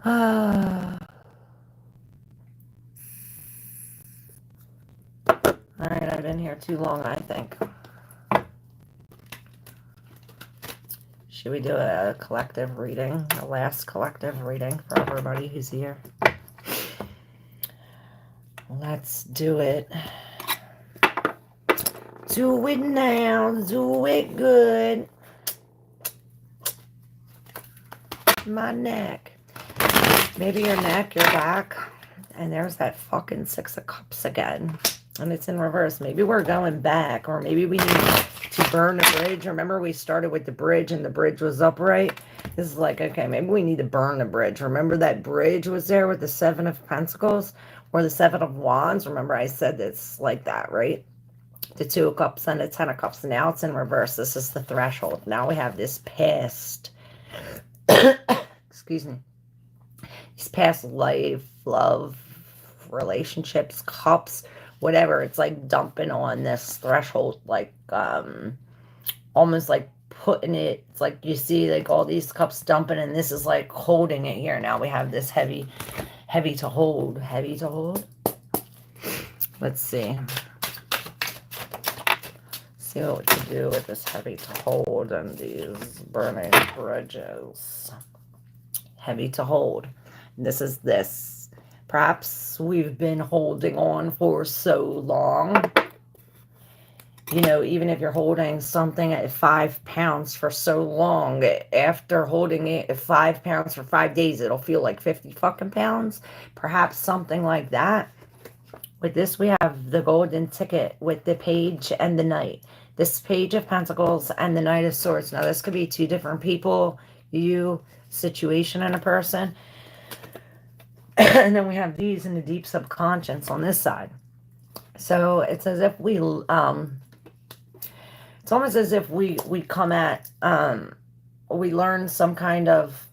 Alright, I've been here too long, I think. Should we do a collective reading? A last collective reading for everybody who's here? Let's do it. Do it now. Do it good. My neck. Maybe your neck, your back. And there's that fucking Six of Cups again. And it's in reverse. Maybe we're going back. Or maybe we need to burn the bridge. Remember we started with the bridge and the bridge was upright? This is like, okay, maybe we need to burn the bridge. Remember that bridge was there with the Seven of Pentacles? Or the Seven of Wands? Remember I said it's like that, right? The Two of Cups and the Ten of Cups. Now it's in reverse. This is the threshold. Now we have this past... excuse me. These past life, love, relationships, cups, whatever. It's like dumping on this threshold, like almost like putting it. It's like you see like all these cups dumping, and this is like holding it here. Now we have this heavy to hold. Heavy to hold. Let's see. See what to do with this heavy to hold and these burning bridges. Heavy to hold. This is this. Perhaps we've been holding on for so long. You know, even if you're holding something at 5 pounds for so long, after holding it at 5 pounds for 5 days, it'll feel like 50 fucking pounds. Perhaps something like that. With this, we have the golden ticket with the page and the knight. This Page of Pentacles and the Knight of Swords. Now, this could be two different people, you, situation, and a person. And then we have these in the deep subconscious on this side. So it's as if we, it's almost as if we come at, we learn some kind of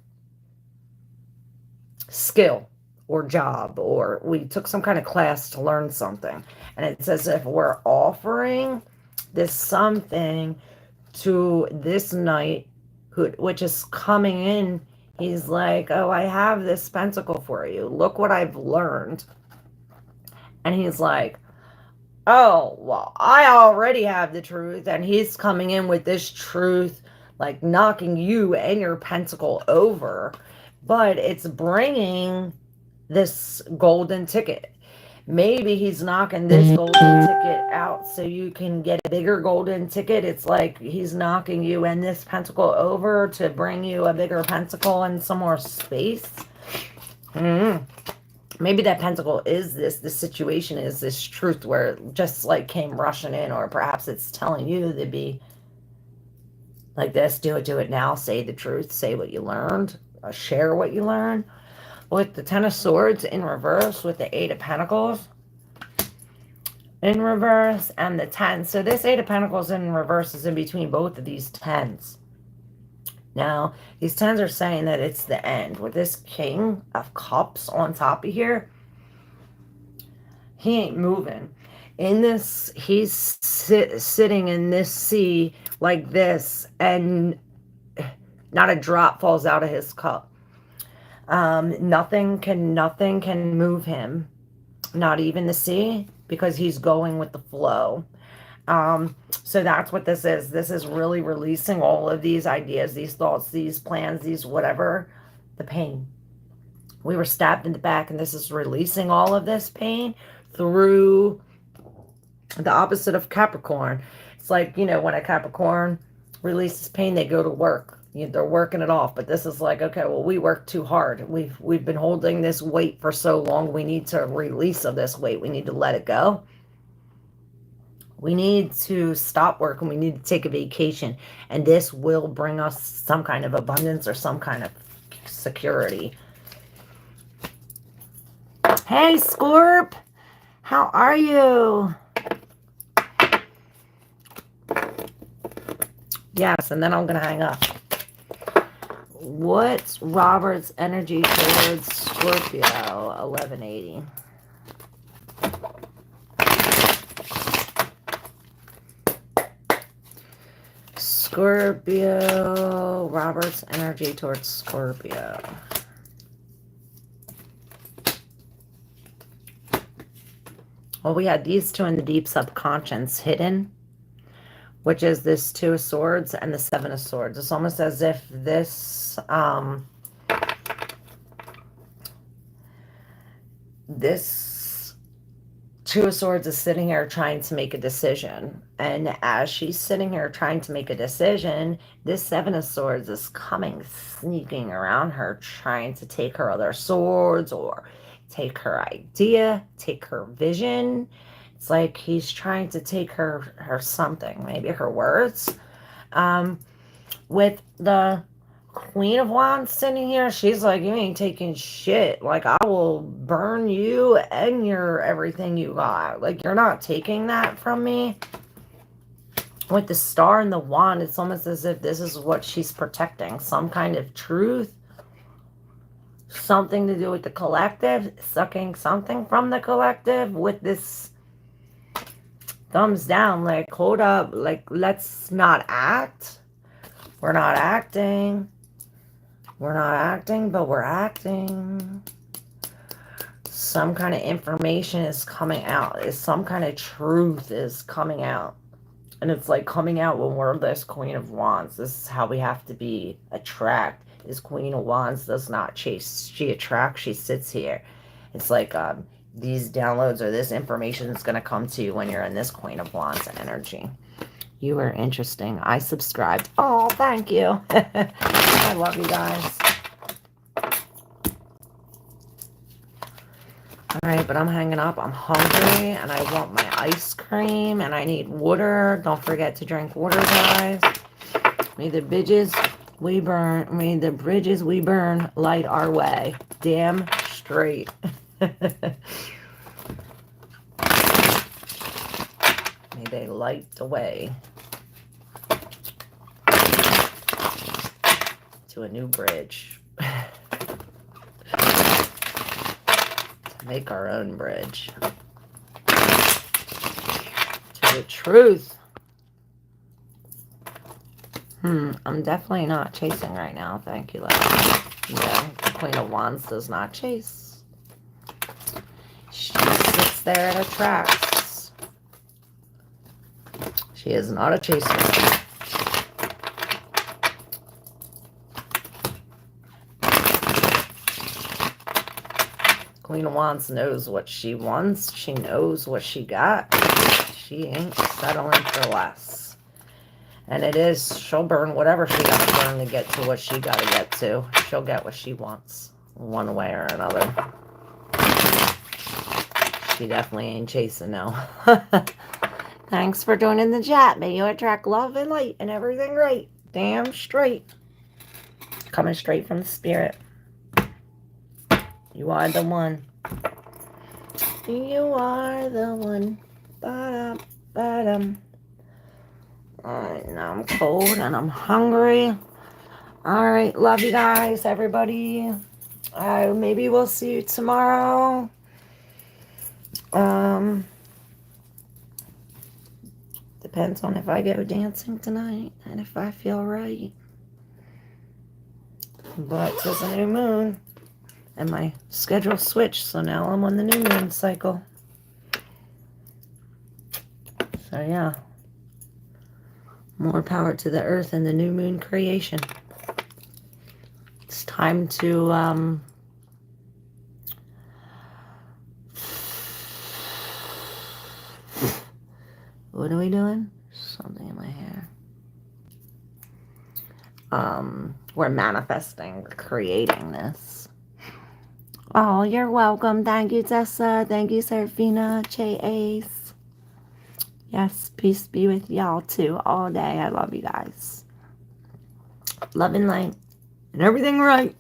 skill or job, or we took some kind of class to learn something. And it's as if we're offering this something to this knight, which is coming in. He's like, oh, I have this pentacle for you. Look what I've learned. And he's like, oh, well, I already have the truth. And he's coming in with this truth, like knocking you and your pentacle over. But it's bringing this golden ticket. Maybe he's knocking this golden ticket out so you can get a bigger golden ticket. It's like he's knocking you and this pentacle over to bring you a bigger pentacle and some more space. Maybe that pentacle is this situation is this truth where it just like came rushing in, or perhaps it's telling you to be like this. Do it now. Say the truth. Say what you learned. Share what you learned. With the Ten of Swords in reverse, with the Eight of Pentacles in reverse, and the 10. So this Eight of Pentacles in reverse is in between both of these 10s. Now, these 10s are saying that it's the end. With this King of Cups on top of here, he ain't moving. In this, he's sitting in this sea like this, and not a drop falls out of his cup. Nothing can move him, not even the sea, because he's going with the flow. So that's what this is. This is really releasing all of these ideas, these thoughts, these plans, these whatever, the pain. We were stabbed in the back, and this is releasing all of this pain through the opposite of Capricorn. It's like, you know, when a Capricorn releases pain, they go to work. They're working it off. But this is like, okay, well, we worked too hard. We've been holding this weight for so long. We need to release of this weight. We need to let it go. We need to stop working. We need to take a vacation. And this will bring us some kind of abundance or some kind of security. Hey, Scorp. How are you? Yes, and then I'm going to hang up. What's Robert's energy towards Scorpio? 1180. Scorpio. Robert's energy towards Scorpio. Well, we had these two in the deep subconscious hidden. which is this Two of Swords and the Seven of Swords. It's almost as if this, this Two of Swords is sitting here trying to make a decision. And as she's sitting here trying to make a decision, this Seven of Swords is coming, sneaking around her, trying to take her other swords or take her idea, take her vision. It's like he's trying to take her something, maybe her words. With the Queen of Wands sitting here, she's like, you ain't taking shit. Like, I will burn you and your everything you got. Like, you're not taking that from me. With the Star and the Wand, it's almost as if this is what she's protecting. Some kind of truth. Something to do with the collective. Sucking something from the collective with this thumbs down. Like, hold up. Like, let's not act. We're not acting. We're not acting, but we're acting. Some kind of information is coming out. Some kind of truth is coming out. And it's like coming out when we're this Queen of Wands. This is how we have to be. Attract. This Queen of Wands does not chase. She attracts. She sits here. It's like these downloads or this information is going to come to you when you're in this Queen of Wands energy. You are interesting. I subscribed. Oh, thank you. I love you guys. All right, but I'm hanging up. I'm hungry, and I want my ice cream, and I need water. Don't forget to drink water, guys. May the bridges we burn, may the bridges we burn light our way. Damn straight. May they light the way to a new bridge. To make our own bridge. To the truth. I'm definitely not chasing right now. Thank you, lady. Yeah, the Queen of Wands does not chase. She sits there and attracts. She is not a chaser. Queen of Wands knows what she wants. She knows what she got. She ain't settling for less. And it is, she'll burn whatever she got to burn to get to what she got to get to. She'll get what she wants, one way or another. She definitely ain't chasing, no. Thanks for joining the chat. May you attract love and light and everything right. Damn straight. Coming straight from the spirit. You are the one. You are the one. Ba-dum, ba-dum. Alright, now I'm cold and I'm hungry. Alright, love you guys, everybody. Maybe we'll see you tomorrow. Depends on if I go dancing tonight and if I feel right. But it's a new moon. And my schedule switched, so now I'm on the new moon cycle. So yeah. More power to the earth and the new moon creation. It's time to what are we doing? Something in my hair. We're manifesting, we're creating this. Oh, you're welcome. Thank you, Tessa. Thank you, Serafina, Che Ace. Yes, peace be with y'all too all day. I love you guys. Love and light and everything right.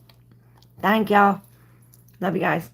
Thank y'all. Love you guys.